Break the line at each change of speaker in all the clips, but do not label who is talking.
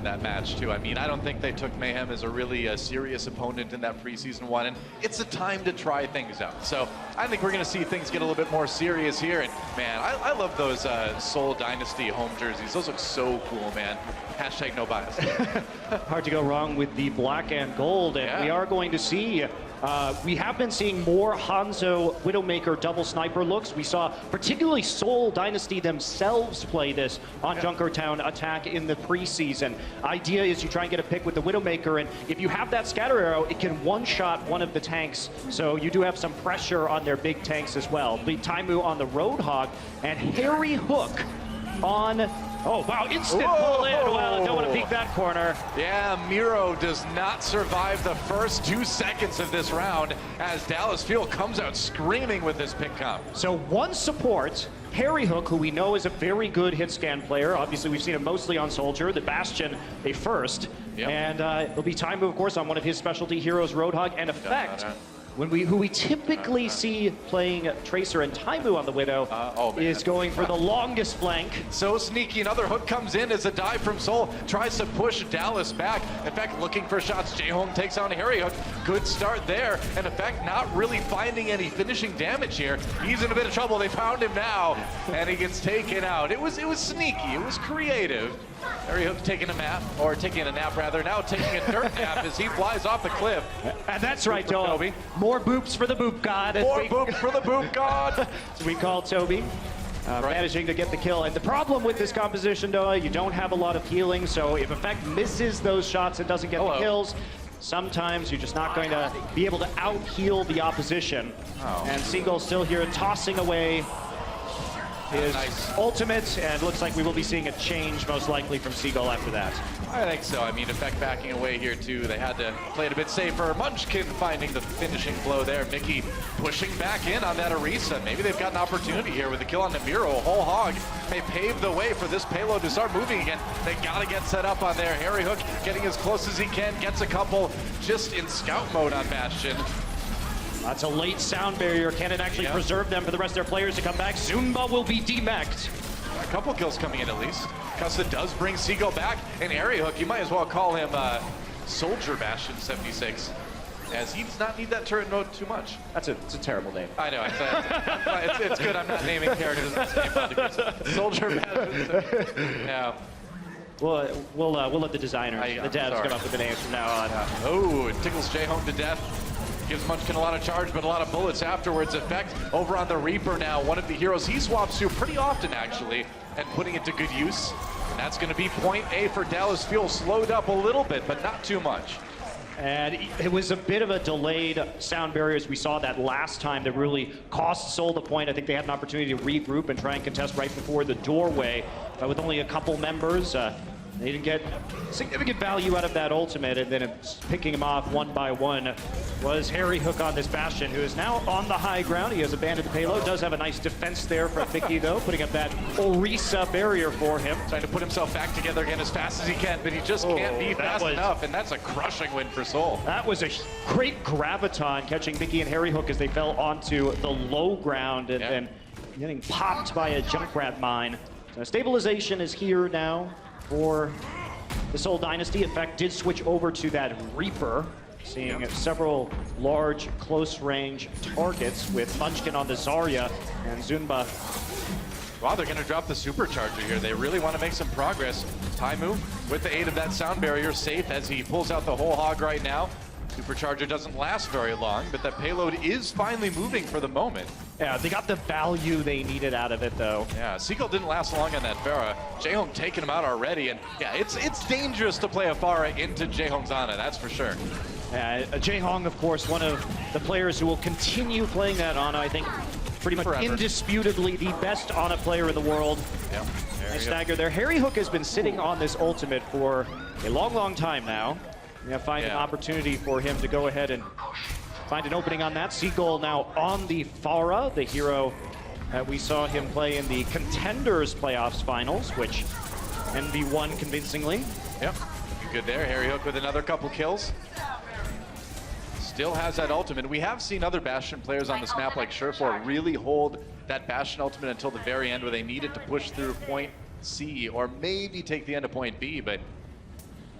that match too. I mean, I don't think they took Mayhem as a really serious opponent in that preseason one, and it's a time to try things out. So I think we're going to see things get a little bit more serious here. And man, I love those Seoul Dynasty home jerseys. Those look so cool, man. Hashtag no bias.
Hard to go wrong with the black and gold, and we are going to see. We have been seeing more Hanzo Widowmaker double sniper looks. We saw particularly Seoul Dynasty themselves play this on Junkertown Attack in the preseason. Idea is you try and get a pick with the Widowmaker, and if you have that scatter arrow, it can one-shot one of the tanks. So you do have some pressure on their big tanks as well. The Taimu on the Roadhog, and Harry Hook on... Oh, wow, instant pull in. Well, don't want to peek that corner.
Yeah, Miro does not survive the first 2 seconds of this round as Dallas Fuel comes out screaming with this pick comp.
So one support, Harry Hook, who we know is a very good hit scan player. Obviously, we've seen him mostly on Soldier. The Bastion, a first. And it'll be Taimu, of course, on one of his specialty heroes, Roadhog, and Effect. Who we typically see playing Tracer and Taimu on the Widow is going for the longest flank.
So sneaky, another hook comes in as a dive from Seoul, tries to push Dallas back. In fact, looking for shots, J-Home takes on Harry Hook. Good start there, and in fact, not really finding any finishing damage here. He's in a bit of trouble, they found him now, and he gets taken out. It was sneaky, it was creative. Harry Hook taking a nap, now taking a dirt nap as he flies off the cliff.
And that's right, Toby. More boops for the boop god.
More boops for the boop god.
As we call Toby. Managing to get the kill. And the problem with this composition, though, you don't have a lot of healing, so if Effect misses those shots and doesn't get the kills, sometimes you're just not going to be able to out-heal the opposition. And Seagull still here tossing away his ultimate, and looks like we will be seeing a change most likely from Seagull after that.
I think so. I mean, Effect backing away here too. They had to play it a bit safer. Munchkin finding the finishing blow there. Mickey pushing back in on that Orisa. Maybe they've got an opportunity here with the kill on the Miro. Whole Hog may pave the way for this payload to start moving again. They got to get set up on there. Harry Hook getting as close as he can. Gets a couple just in scout mode on Bastion.
That's a late sound barrier. Can it actually preserve them for the rest of their players to come back? Zumba will be demeched.
A couple kills coming in at least. Custa does bring Seagull back, and Harry Hook, you might as well call him Soldier Bastion 76, as he does not need that turret node too much.
It's a terrible name.
I know, it's good I'm not naming characters in this game. Soldier Bastion. Yeah.
We'll let the designers, the devs, come up with the names from now on.
Oh, it tickles J-Home to death. Gives Munchkin a lot of charge, but a lot of bullets afterwards. Effect over on the Reaper now, one of the heroes he swaps to pretty often, actually, and putting it to good use. And that's going to be point A for Dallas Fuel. Slowed up a little bit, but not too much.
And it was a bit of a delayed sound barrier, as we saw that last time, that really cost Seoul the point. I think they had an opportunity to regroup and try and contest right before the doorway. But with only a couple members, they didn't get significant value out of that ultimate, and then picking him off one by one was Harry Hook on this Bastion, who is now on the high ground. He has abandoned the payload, does have a nice defense there from Mickey, though, putting up that Orisa barrier for him.
Trying to put himself back together again as fast as he can, but he just can't be fast enough, and that's a crushing win for Seoul.
That was a great graviton, catching Mickey and Harry Hook as they fell onto the low ground, and then getting popped by a Junkrat mine. So stabilization is here now for the Seoul Dynasty. In fact, did switch over to that Reaper, seeing several large close-range targets with Munchkin on the Zarya and Zunba.
Wow, they're going to drop the supercharger here. They really want to make some progress. Taimu, with the aid of that sound barrier, safe as he pulls out the whole hog right now. Supercharger doesn't last very long, but that payload is finally moving for the moment.
Yeah, they got the value they needed out of it, though.
Yeah, Seagull didn't last long on that Pharah. J-Home taking him out already, and yeah, it's dangerous to play a Pharah into J-Home's Ana, that's for sure.
J-Hong, of course, one of the players who will continue playing that Ana, I think, pretty much indisputably the best Ana player in the world.
Yeah.
Nice stagger there. Harry Hook has been sitting on this ultimate for a long, long time now. Find an opportunity for him to go ahead and find an opening on that. Seagull now on the Pharah, the hero that we saw him play in the Contenders playoffs finals, which NV won convincingly.
Yep, good there. Harry Hook with another couple kills. Still has that ultimate. We have seen other Bastion players on this map like Surefour really hold that Bastion ultimate until the very end where they needed to push through point C or maybe take the end of point B, but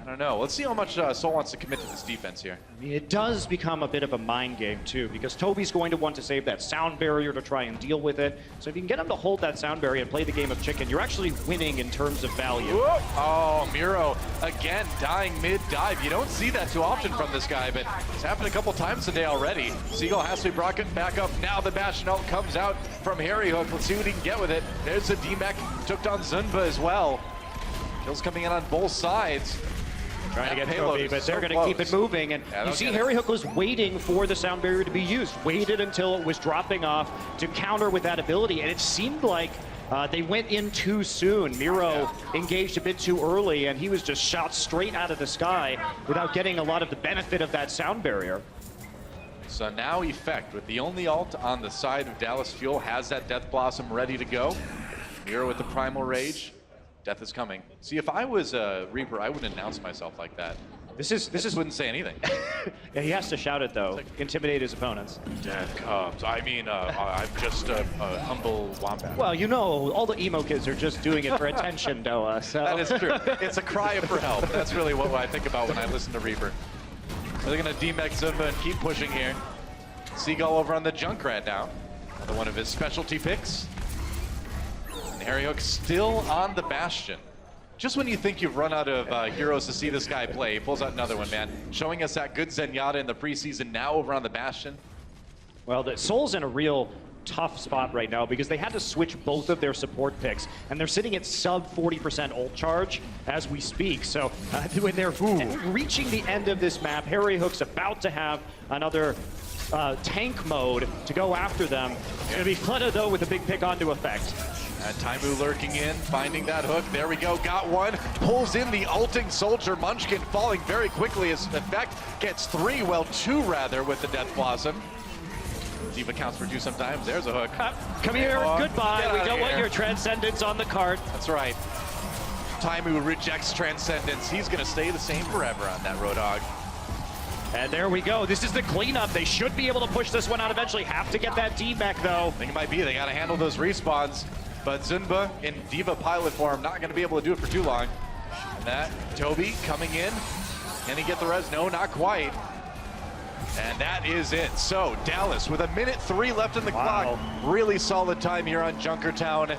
I don't know. Let's see how much Seoul wants to commit to this defense here.
I mean, it does become a bit of a mind game, too, because Toby's going to want to save that sound barrier to try and deal with it. So if you can get him to hold that sound barrier and play the game of chicken, you're actually winning in terms of value.
Whoop. Oh, Miro again dying mid-dive. You don't see that too often from this guy, but it's happened a couple times today already. Seagull has to be brought back up. Now the Massonnat comes out from Harry Hook. Let's see what he can get with it. There's the D-Mech. Took down Zunba as well. Kills coming in on both sides.
Trying to get Toby, but they're going to keep it moving. And you see Harry Hook was waiting for the sound barrier to be used. Waited until it was dropping off to counter with that ability. And it seemed like they went in too soon. Miro engaged a bit too early, and he was just shot straight out of the sky without getting a lot of the benefit of that sound barrier.
So now Effect, with the only ult on the side of Dallas Fuel, has that Death Blossom ready to go. Miro with the Primal Rage. Death is coming. See, if I was a Reaper, I wouldn't announce myself like that.
This is
wouldn't say anything.
Yeah, he has to shout it though, intimidate his opponents.
Death comes. I mean, I'm just a humble wombat.
Well, you know, all the emo kids are just doing it for attention, Doa. So.
That is true. It's a cry for help. That's really what I think about when I listen to Reaper. They're gonna D-Mech Zumba and keep pushing here. Seagull over on the Junkrat now. Another one of his specialty picks. Harry Hook still on the Bastion. Just when you think you've run out of heroes to see this guy play, he pulls out another one, man. Showing us that good Zenyatta in the preseason, now over on the Bastion.
Well, the Soul's in a real tough spot right now because they had to switch both of their support picks, and they're sitting at sub 40% ult charge as we speak. So when they're reaching the end of this map, Harry Hook's about to have another tank mode to go after them. It's going to be flooded, though, with a big pick onto Effect.
And Taimu lurking in, finding that hook. There we go, got one. Pulls in the ulting soldier. Munchkin falling very quickly as Effect gets 3, well 2 rather, with the Death Blossom. D.Va counts for 2 sometimes. There's a hook.
Come here, goodbye. We don't want your Transcendence on the cart.
That's right. Taimu rejects Transcendence. He's going to stay the same forever on that Roadhog.
And there we go. This is the cleanup. They should be able to push this one out eventually. Have to get that D-Mech, though.
I think it might be. They got to handle those respawns. But Zunba in D.Va pilot form, not going to be able to do it for too long. And that, Toby coming in. Can he get the res? No, not quite. And that is it. So, Dallas with 1:03 left in the clock. Really solid time here on Junkertown.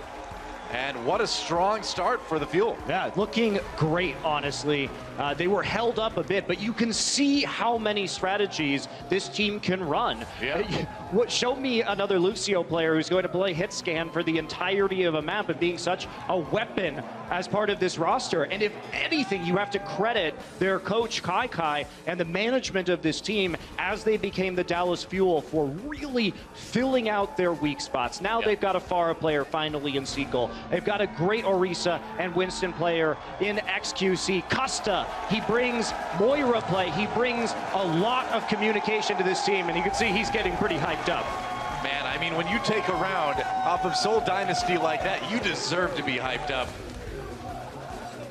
And what a strong start for the Fuel.
Yeah, looking great, honestly. They were held up a bit, but you can see how many strategies this team can run.
Yeah.
Show me another Lucio player who's going to play hit scan for the entirety of a map and being such a weapon as part of this roster. And if anything, you have to credit their coach, Kai, and the management of this team as they became the Dallas Fuel for really filling out their weak spots. Now they've got a Pharah player finally in Seagull. They've got a great Orisa and Winston player in XQC. Costa, he brings Moira play. He brings a lot of communication to this team, and you can see he's getting pretty hyped up.
Man, I mean, when you take a round off of Seoul Dynasty like that, you deserve to be hyped up.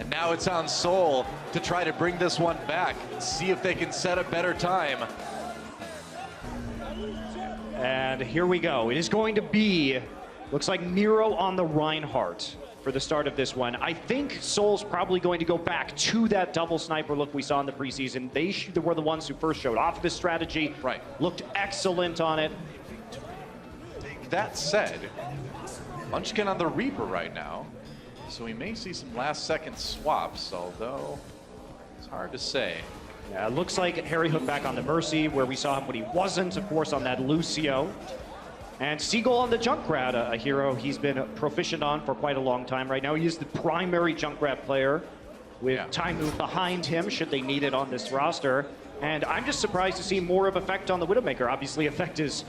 And now it's on Seoul to try to bring this one back, see if they can set a better time.
And here we go. It is going to be, looks like Miro on the Reinhardt for the start of this one. I think Seoul's probably going to go back to that double sniper look we saw in the preseason. They were the ones who first showed off this strategy.
Right.
Looked excellent on it.
That said, Munchkin on the Reaper right now, so we may see some last-second swaps, although it's hard to say.
Yeah, it looks like Harry Hook back on the Mercy, where we saw him when he wasn't, of course, on that Lucio. And Seagull on the Junkrat, a hero he's been proficient on for quite a long time right now. He is the primary Junkrat player with Taimu behind him, should they need it on this roster. And I'm just surprised to see more of Effect on the Widowmaker. Obviously, Effect is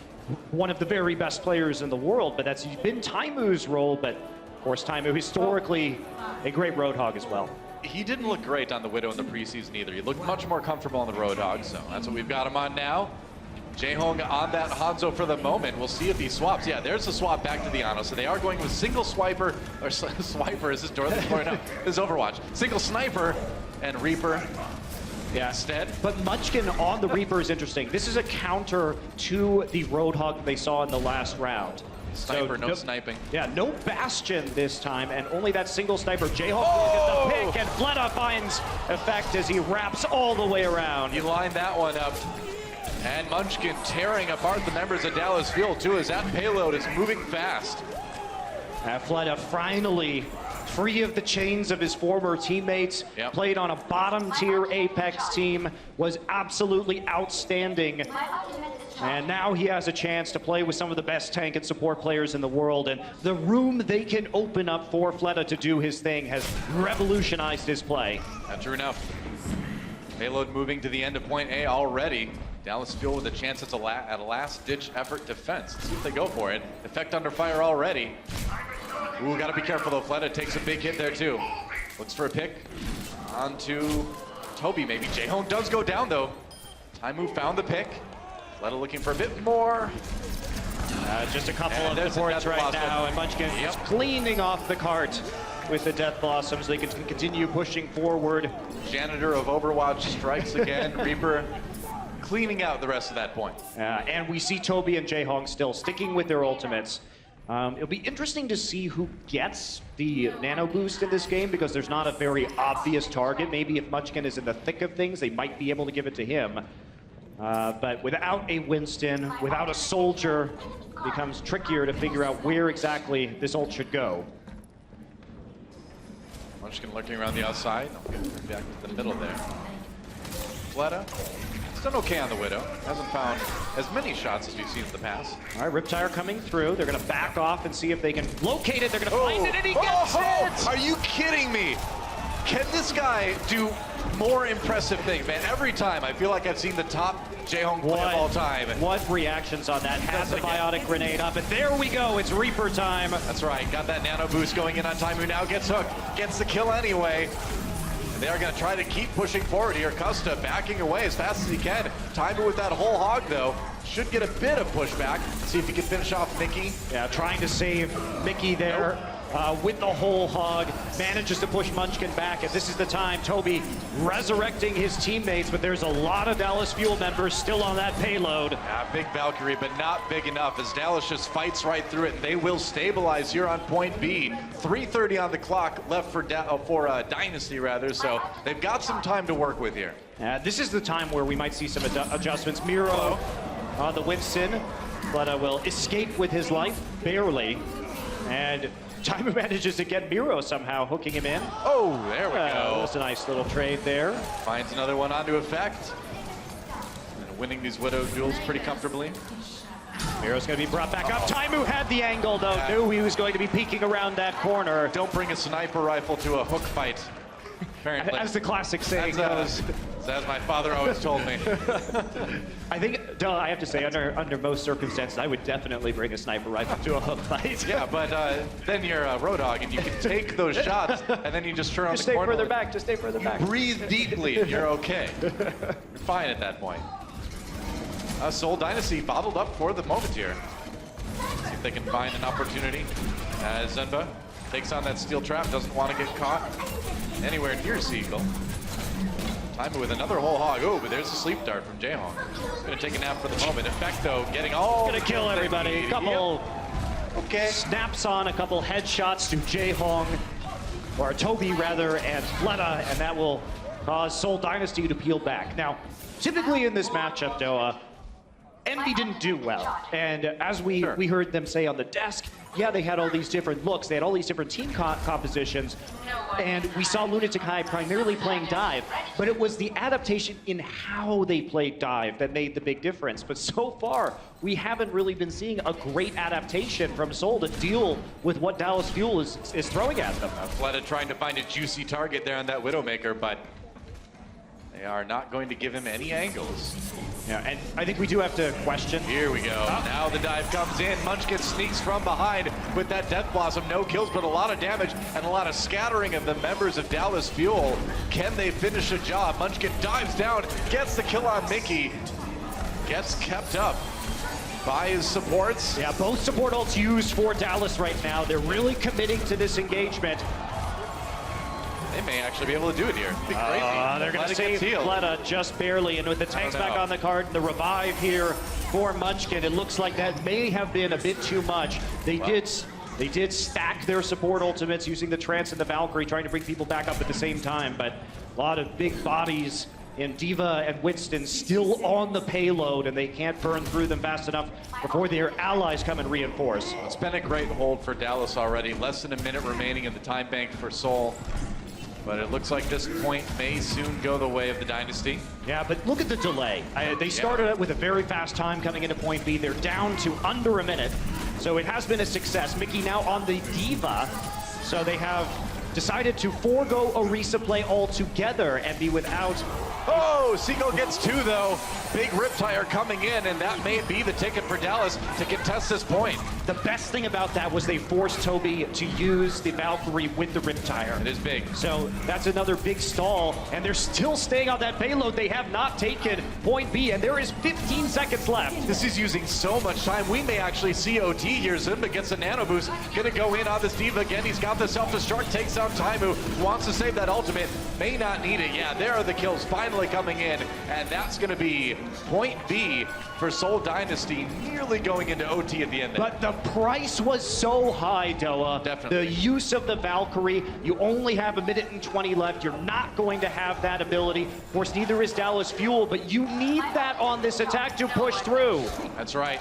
one of the very best players in the world, but that's been Taimu's role. But, of course, Taimu, historically, a great Roadhog as well.
He didn't look great on the Widow in the preseason either. He looked much more comfortable on the Roadhog, so that's what we've got him on now. Jaehong on that Hanzo for the moment. We'll see if he swaps. Yeah, there's the swap back to the Ano. So they are going with single swiper, or swiper, is this Dorothy? No, this is Overwatch. Single sniper and Reaper. Yeah, instead.
But Munchkin on the Reaper is interesting. This is a counter to the Roadhog they saw in the last round.
Sniper, no sniping.
Yeah, no Bastion this time, and only that single sniper. Jayhawk will get the pick, and Fleta finds effect as he wraps all the way around.
He lined that one up. And Munchkin tearing apart the members of Dallas Fuel, too, as that payload is moving fast.
Fleta finally free of the chains of his former teammates, played on a bottom-tier Apex team, was absolutely outstanding. And now he has a chance to play with some of the best tank and support players in the world, and the room they can open up for Fleta to do his thing has revolutionized his play.
True enough. Payload moving to the end of point A already. Dallas Fuel with a chance at a last-ditch effort defense. Let's see if they go for it. Effect under fire already. Ooh, gotta be careful though. Fleta takes a big hit there too. Looks for a pick. On to Toby maybe. Jayhawk does go down though. Taimu found the pick. Fleta looking for a bit more.
Just a couple of supports right now, and Munchkin is cleaning off the cart with the Death Blossoms. They can continue pushing forward.
Janitor of Overwatch strikes again. Reaper cleaning out the rest of that point.
And we see Toby and Jayhawk still sticking with their ultimates. It'll be interesting to see who gets the nano boost in this game, because there's not a very obvious target. Maybe if Munchkin is in the thick of things, they might be able to give it to him. But without a Winston, without a soldier, it becomes trickier to figure out where exactly this ult should go.
Munchkin lurking around the outside. Back to the middle there. Fleta. He's done okay on the Widow. Hasn't found as many shots as we've seen in the past.
All right, Riptire coming through. They're going to back off and see if they can locate it. They're going to find it, and he gets it!
Are you kidding me? Can this guy do more impressive things, man? Every time I feel like I've seen the top Jayhawk play of all time.
What reactions on that? Has the biotic grenade up, and there we go. It's Reaper time.
That's right. Got that nano boost going in on Taimu. Now gets hooked. Gets the kill anyway. And they are going to try to keep pushing forward here. Custa backing away as fast as he can. Taimu with that whole hog, though, should get a bit of pushback. See if he can finish off Mickey.
Yeah, trying to save Mickey there. With the whole hog, manages to push Munchkin back, and this is the time. Toby resurrecting his teammates, but there's a lot of Dallas Fuel members still on that payload.
Yeah, big Valkyrie, but not big enough as Dallas just fights right through it, and they will stabilize here on point B. 3:30 on the clock left for Dynasty, rather, so they've got some time to work with here.
This is the time where we might see some adjustments. Miro on the Winston, but will escape with his life, barely, and Taimu manages to get Miro somehow, hooking him in.
Oh, there we go.
That's a nice little trade there.
Finds another one onto effect. And winning these Widow duels pretty comfortably.
Miro's going to be brought back up. Taimu had the angle, though. Knew he was going to be peeking around that corner.
Don't bring a sniper rifle to a hook fight. Apparently.
As the classic saying goes.
As my father always told me.
I think, I have to say, under most circumstances, I would definitely bring a sniper rifle to a hook fight.
Yeah, but then you're a Roadhog, and you can take those shots, and then you just turn on the corner.
Just stay further back.
Breathe deeply, and you're okay. You're fine at that point. Seoul Dynasty bottled up for the moment here. See if they can find an opportunity. Zenba takes on that steel trap, doesn't want to get caught anywhere near Seagull. Taimu with another whole hog. Oh, but there's a sleep dart from Jayhawk. He's going to take a nap for the moment. Effect, though, getting all...
Going to kill everybody. A couple snaps on, a couple headshots to Jayhawk, or Toby, rather, and Fleta, and that will cause Seoul Dynasty to peel back. Now, typically in this matchup, though, Envy didn't do well. And as we heard them say on the desk, yeah, they had all these different looks. They had all these different team compositions. And we saw Lunatic High primarily playing dive. But it was the adaptation in how they played dive that made the big difference. But so far, we haven't really been seeing a great adaptation from Seoul to deal with what Dallas Fuel is throwing at them.
Fleta trying to find a juicy target there on that Widowmaker, but they are not going to give him any angles.
Yeah, and I think we do have to question.
Here we go. Now the dive comes in. Munchkin sneaks from behind with that Death Blossom. No kills, but a lot of damage and a lot of scattering of the members of Dallas Fuel. Can they finish the job? Munchkin dives down, gets the kill on Mickey. Gets kept up by his supports.
Yeah, both support ults used for Dallas right now. They're really committing to this engagement.
They may actually be able to do it here. It'd be crazy.
They're going to save Fleta just barely, and with the tanks back on the card, the revive here for Munchkin. It looks like that may have been a bit too much. They did stack their support ultimates using the Trance and the Valkyrie, trying to bring people back up at the same time, but a lot of big bodies in D.Va and Winston still on the payload, and they can't burn through them fast enough before their allies come and reinforce.
It's been a great hold for Dallas already. Less than a minute remaining in the time bank for Seoul. But it looks like this point may soon go the way of the Dynasty.
Yeah, but look at the delay. They started out with a very fast time coming into point B. They're down to under a minute. So it has been a success. Mickey now on the D.Va. So they have decided to forego Orisa play altogether and be without.
Oh, Seagull gets two though. Big Riptire coming in, and that may be the ticket for Dallas to contest this point.
The best thing about that was they forced Toby to use the Valkyrie with the Riptire.
It is big.
So that's another big stall, and they're still staying on that payload. They have not taken point B, and there is 15 seconds left.
This is using so much time. We may actually see OT here. Zimba gets a nano boost. Gonna go in on this D.Va again. He's got the self-destruct, takes out Taimu, wants to save that ultimate. May not need it. Yeah, there are the kills finally coming in, and that's gonna be point B for Seoul Dynasty, nearly going into OT at the end there.
But the price was so high, Doa.
Definitely.
The use of the Valkyrie, you only have 1 minute and 20 left. You're not going to have that ability. Of course, neither is Dallas Fuel, but you need that on this attack to push through.
That's right.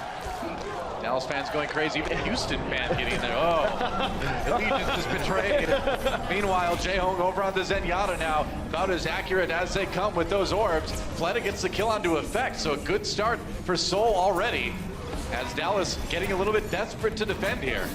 Dallas fans going crazy. Even Houston fan getting there. Oh, Allegiance is betrayed. Meanwhile, Jaehong over on the Zenyatta now. About as accurate as they come with those orbs. Fleta gets the kill onto effect, so a good start for Seoul already. As Dallas getting a little bit desperate to defend here.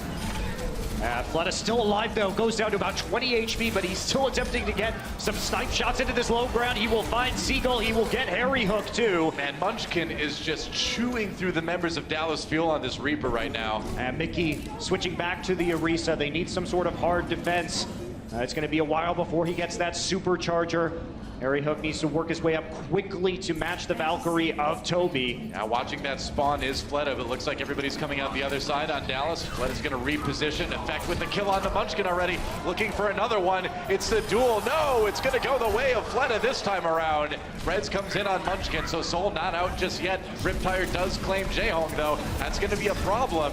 Fleta's still alive, though. Goes down to about 20 HP, but he's still attempting to get some snipe shots into this low ground. He will find Seagull. He will get Harry Hook, too.
And Munchkin is just chewing through the members of Dallas Fuel on this Reaper right now.
And Mickey switching back to the Orisa. They need some sort of hard defense. It's going to be a while before he gets that supercharger. Harry Hook needs to work his way up quickly to match the Valkyrie of Toby.
Now watching that spawn is Fleta, but it looks like everybody's coming out the other side on Dallas. Fleta's gonna reposition, effect with the kill on the Munchkin already, looking for another one. It's the duel, no, it's gonna go the way of Fleta this time around. Reds comes in on Munchkin, so Seoul not out just yet. Riptire does claim Jaehong though. That's gonna be a problem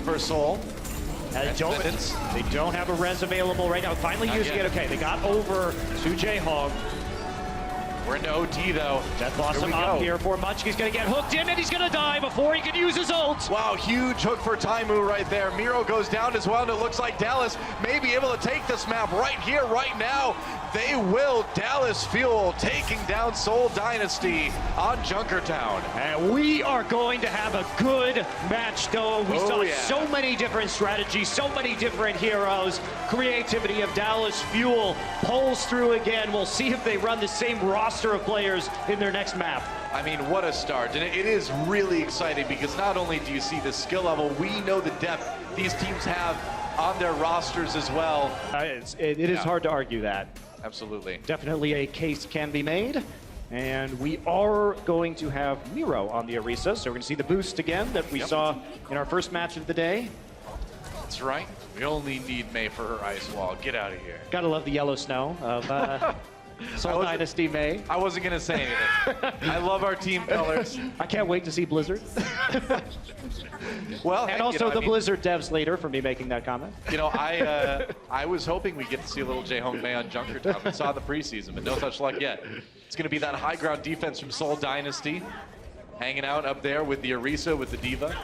for Seoul.
They don't have a res available right now. Finally using it, okay, they got over to Jaehong.
We're into OT though.
Death Blossom up here for Munchkin. He's gonna get hooked in and he's gonna die before he can use his ult.
Wow, huge hook for Taimu right there. Miro goes down as well, and it looks like Dallas may be able to take this map right here, right now. They will. Dallas Fuel taking down Seoul Dynasty on Junkertown.
And we are going to have a good match, though. We saw so many different strategies, so many different heroes. Creativity of Dallas Fuel pulls through again. We'll see if they run the same roster of players in their next map.
I mean, what a start. And it is really exciting because not only do you see the skill level, we know the depth these teams have on their rosters as well.
It is hard to argue that.
Absolutely.
Definitely a case can be made. And we are going to have Miro on the Orisa, so we're going to see the boost again that we saw in our first match of the day.
That's right. We only need May for her ice wall. Get out of here.
Gotta love the yellow snow of Seoul Dynasty May.
I wasn't going to say anything. I love our team colors.
I can't wait to see Blizzard.
Well,
and also the Blizzard devs later for me making that comment.
You know, I was hoping we'd get to see a little Jaehong May on Junkertown. We saw the preseason, but no such luck yet. It's going to be that high ground defense from Seoul Dynasty, hanging out up there with the Orisa, with the D.Va.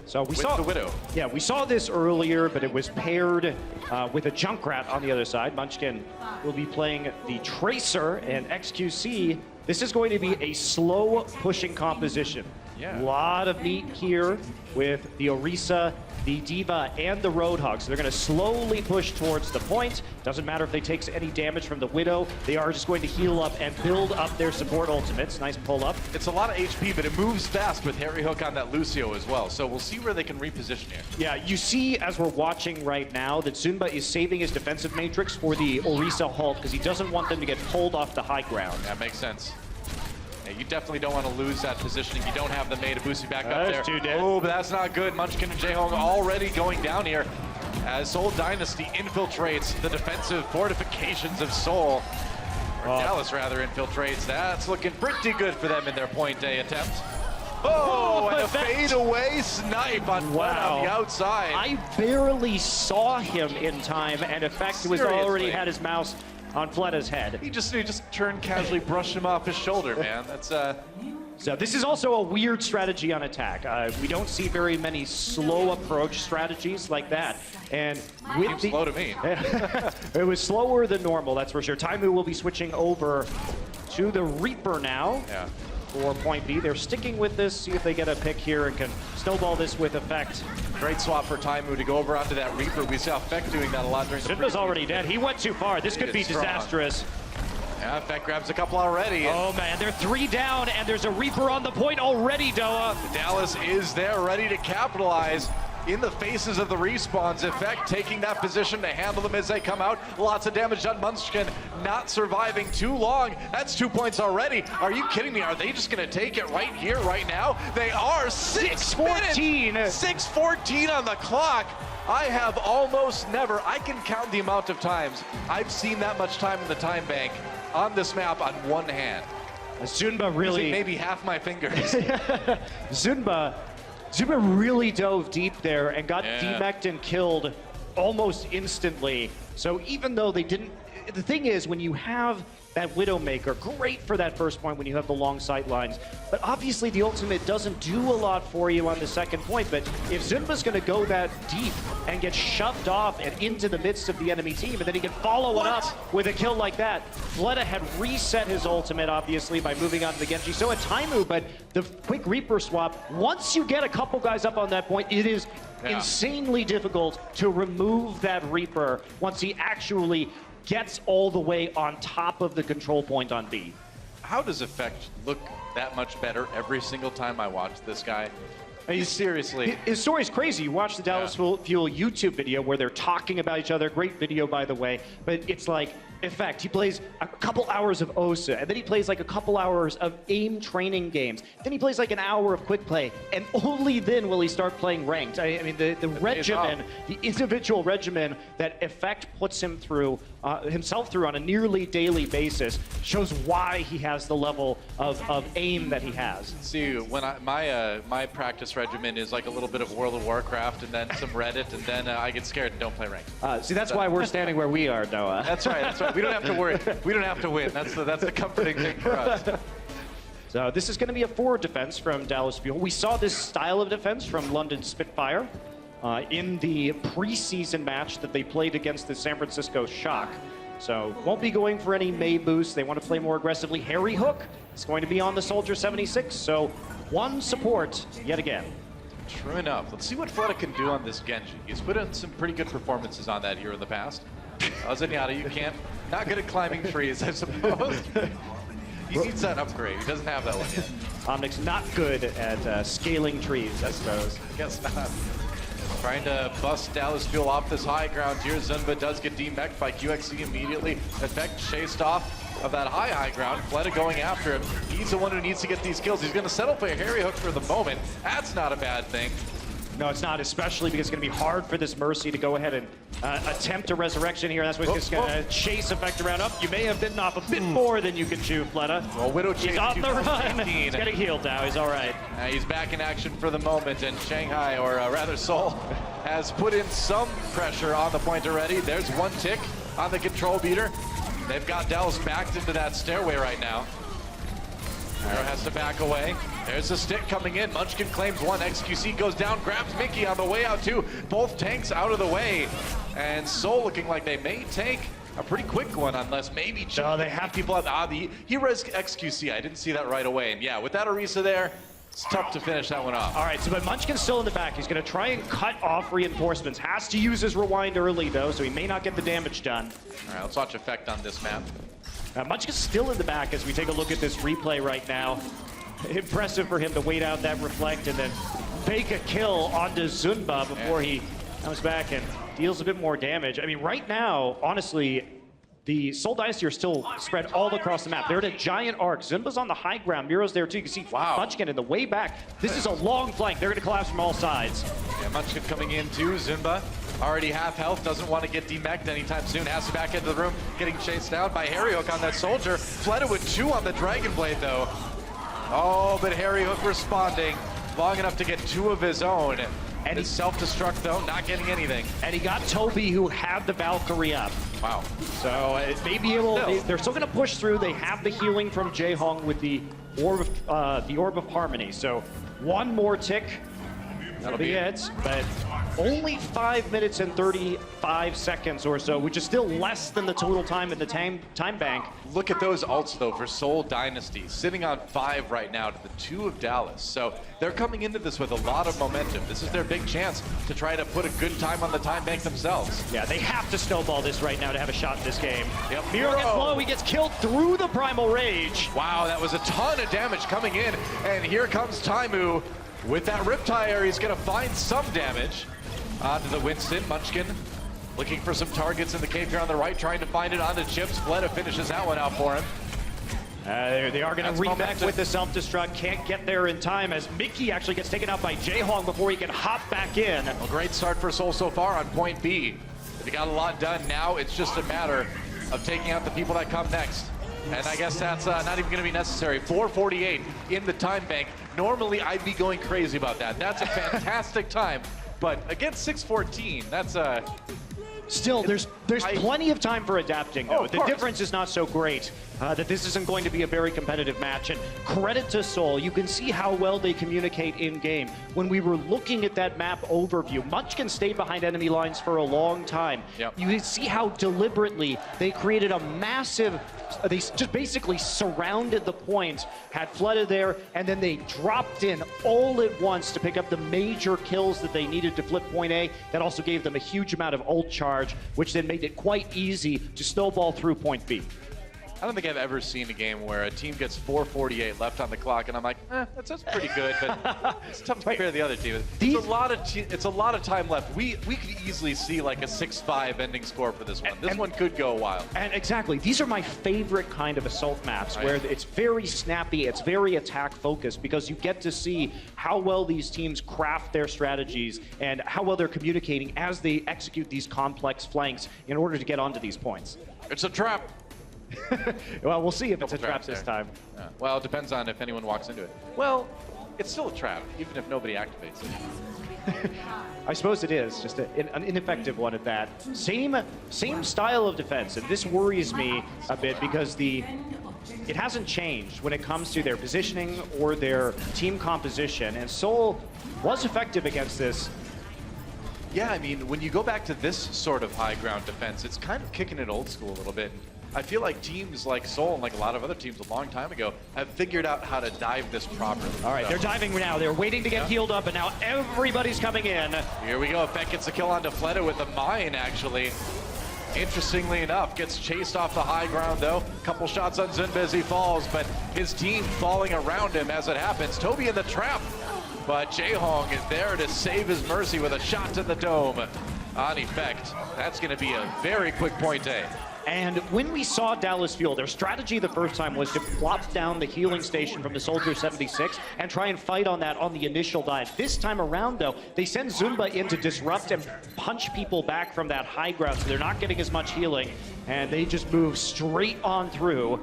So we saw
the Widow.
Yeah, we saw this earlier, but it was paired with a Junkrat on the other side. Munchkin will be playing the Tracer and XQC. This is going to be a slow pushing composition.
Yeah.
A lot of meat here with the Orisa, the D.Va, and the Roadhog. So they're going to slowly push towards the point. Doesn't matter if they take any damage from the Widow. They are just going to heal up and build up their support ultimates. Nice pull up.
It's a lot of HP, but it moves fast with Harry Hook on that Lucio as well. So we'll see where they can reposition here.
Yeah, you see as we're watching right now that Zunba is saving his defensive matrix for the Orisa halt because he doesn't want them to get pulled off the high ground.
That makes sense. Yeah, you definitely don't want to lose that positioning. You don't have the May to boost you back up there. Oh, but that's not good. Munchkin and Jaehong already going down here as Seoul Dynasty infiltrates the defensive fortifications of Seoul. Or Dallas, rather, infiltrates. That's looking pretty good for them in their point A attempt. Oh, and a
Effect.
fadeaway snipe on Fleta on the outside.
I barely saw him in time, and Effect was already had his mouse on Fleta's head.
He just turned casually, brushed him off his shoulder, man. That's
So this is also a weird strategy on attack. We don't see very many slow approach strategies like that. And with
seems slow to me.
It was slower than normal, that's for sure. Taimu will be switching over to the Reaper now.
Yeah.
For point B. They're sticking with this, see if they get a pick here and can snowball this with Effect.
Great swap for Taimu to go over onto that Reaper. We saw Effect doing that a lot during the
Zinba's already dead. He went too far. This could be disastrous.
Yeah, Effect grabs a couple already.
Oh man, they're 3 down and there's a Reaper on the point already, Doa.
Dallas is there ready to capitalize in the faces of the respawns. Effect taking that position to handle them as they come out. Lots of damage done. Munchkin not surviving too long. That's 2 points already. Are you kidding me? Are they just going to take it right here, right now? They are.
6:14.
6:14 on the clock. I have almost never, I can count the amount of times I've seen that much time in the time bank on this map on one hand.
Zunba really...
Maybe half my fingers.
Zunba really dove deep there and got demeched and killed almost instantly. So even though they didn't... The thing is, when you have that Widowmaker, great for that first point when you have the long sight lines. But obviously the ultimate doesn't do a lot for you on the second point. But if Zunba's going to go that deep and get shoved off and into the midst of the enemy team, and then he can follow it up with a kill like that, Fleta had reset his ultimate, obviously, by moving on to the Genji. So had Taimu, but the quick Reaper swap, once you get a couple guys up on that point, it is insanely difficult to remove that Reaper once he actually gets all the way on top of the control point on B.
How does Effect look that much better every single time I watch this guy? I mean, seriously.
His story's crazy. You watch the Dallas Fuel YouTube video where they're talking about each other. Great video, by the way. But it's like, Effect, he plays a couple hours of OSA, and then he plays like a couple hours of aim training games. Then he plays like an hour of quick play, and only then will he start playing ranked. I mean, the regimen, the individual regimen that Effect puts him through, himself through on a nearly daily basis shows why he has the level of aim that he has.
See, when my practice regimen is like a little bit of World of Warcraft and then some Reddit, and then I get scared and don't play ranked.
See, that's why we're standing where we are, Noah.
That's right. That's right. We don't have to worry. We don't have to win. That's the comforting thing for us.
So this is going to be a forward defense from Dallas Fuel. We saw this style of defense from London Spitfire in the preseason match that they played against the San Francisco Shock. So won't be going for any May boost. They want to play more aggressively. Harry Hook is going to be on the Soldier 76. So one support yet again.
True enough. Let's see what Fleta can do on this Genji. He's put in some pretty good performances on that here in the past. Zenyatta, you can't. Not good at climbing trees, I suppose. He needs that upgrade. He doesn't have that one yet.
Omnic's not good at scaling trees, I suppose.
I guess not. Trying to bust Dallas Fuel off this high ground here. Zunba does get demeched by QXC immediately. Effect chased off of that high ground. Fleta going after him. He's the one who needs to get these kills. He's going to settle for a Harry Hook for the moment. That's not a bad thing.
No, it's not, especially because it's going to be hard for this Mercy to go ahead and attempt a resurrection here. That's what he's going to chase Effect around up. You may have bitten off a bit more than you can chew, Fleta.
Well, Widow
he's on the run. He's getting healed now. He's all right.
He's back in action for the moment, and Shanghai, or rather Seoul, has put in some pressure on the point already. There's one tick on the control beater. They've got Dallas backed into that stairway right now. Arrow has to back away. There's a stick coming in. Munchkin claims one. XQC goes down, grabs Mickey on the way out too. Both tanks out of the way. And Seoul looking like they may take a pretty quick one, unless maybe they have people at the... He res XQC. I didn't see that right away. And yeah, with that Orisa there, it's tough to finish that one off.
All right, so but Munchkin's still in the back. He's going to try and cut off reinforcements. Has to use his rewind early, though, so he may not get the damage done.
All right, let's watch Effect on this map.
Munchkin's still in the back as we take a look at this replay right now. Impressive for him to wait out that reflect and then fake a kill onto Zunba before he comes back and deals a bit more damage. I mean, right now, honestly, the Seoul Dynasty are still spread all across the map. They're at a giant arc. Zunba's on the high ground. Miro's there too. You can see Munchkin in the way back. This is a long flank. They're going to collapse from all sides.
Yeah, Munchkin coming in too. Zunba already half health. Doesn't want to get demeched anytime soon. Has to back into the room. Getting chased down by Harry Hook on that soldier. Fleta with 2 on the Dragon Blade though. Oh, but Harry Hook responding long enough to get 2 of his own. And his self-destruct, though, not getting anything.
And he got Toby, who had the Valkyrie up.
Wow.
So may be able, they're still going to push through. They have the healing from Jaehong with the Orb of Harmony. So 1 more tick. That'll be it. But only 5 minutes and 35 seconds or so, which is still less than the total time in the time bank.
Look at those ults, though, for Seoul Dynasty. Sitting on 5 right now to the 2 of Dallas. So they're coming into this with a lot of momentum. This is their big chance to try to put a good time on the time bank themselves.
Yeah, they have to snowball this right now to have a shot in this game.
Yep.
Miro gets low. He gets killed through the Primal Rage.
Wow, that was a ton of damage coming in. And here comes Taimu with that Riptire. He's going to find some damage. Onto the Winston. Munchkin looking for some targets in the cave here on the right, trying to find it onto Chips. Fleta finishes that one out for him.
They are going to read back with the self-destruct. Can't get there in time as Mickey actually gets taken out by Jaehong before he can hop back in.
Well, great start for Seoul so far on point B. They got a lot done. Now it's just a matter of taking out the people that come next. And I guess that's not even going to be necessary. 4:48 in the time bank. Normally, I'd be going crazy about that. That's a fantastic time. But against 6:14, that's a...
Still, there's plenty of time for adapting, though. The difference is not so great that this isn't going to be a very competitive match. And credit to Seoul, you can see how well they communicate in-game. When we were looking at that map overview, Munchkin stayed behind enemy lines for a long time.
Yep.
You can see how deliberately they created a massive... They just basically surrounded the point, had flooded there, and then they dropped in all at once to pick up the major kills that they needed to flip point A. That also gave them a huge amount of ult charge, which then made it quite easy to snowball through point B.
I don't think I've ever seen a game where a team gets 4:48 left on the clock, and I'm like, that's pretty good, but it's tough to compare to the other team. It's a lot of time left. We could easily see like a 6-5 ending score for this one. This one could go a while.
And exactly, these are my favorite kind of assault maps, where it's very snappy, it's very attack focused, because you get to see how well these teams craft their strategies and how well they're communicating as they execute these complex flanks in order to get onto these points.
It's a trap.
Well, we'll see if it's a trap this time.
Yeah. Well, it depends on if anyone walks into it. Well, it's still a trap, even if nobody activates it.
I suppose it is, just an ineffective one at that. Same style of defense, and this worries me a bit because it hasn't changed when it comes to their positioning or their team composition, and Seoul was effective against this.
Yeah, I mean, when you go back to this sort of high ground defense, it's kind of kicking it old school a little bit. I feel like teams like Seoul and like a lot of other teams a long time ago have figured out how to dive this properly.
All right, they're diving now. They're waiting to get healed up, and now everybody's coming in.
Here we go. Beck gets a kill onto Fleta with a mine, actually. Interestingly enough, gets chased off the high ground, though. Couple shots on Zunba as he falls, but his team falling around him as it happens. Toby in the trap, but Jaehong is there to save his mercy with a shot to the dome. On effect, that's going to be a very quick point A.
And when we saw Dallas Fuel, their strategy the first time was to plop down the healing station from the Soldier 76 and try and fight on that on the initial dive. This time around, though, they send Zunba in to disrupt and punch people back from that high ground, so they're not getting as much healing, and they just move straight on through.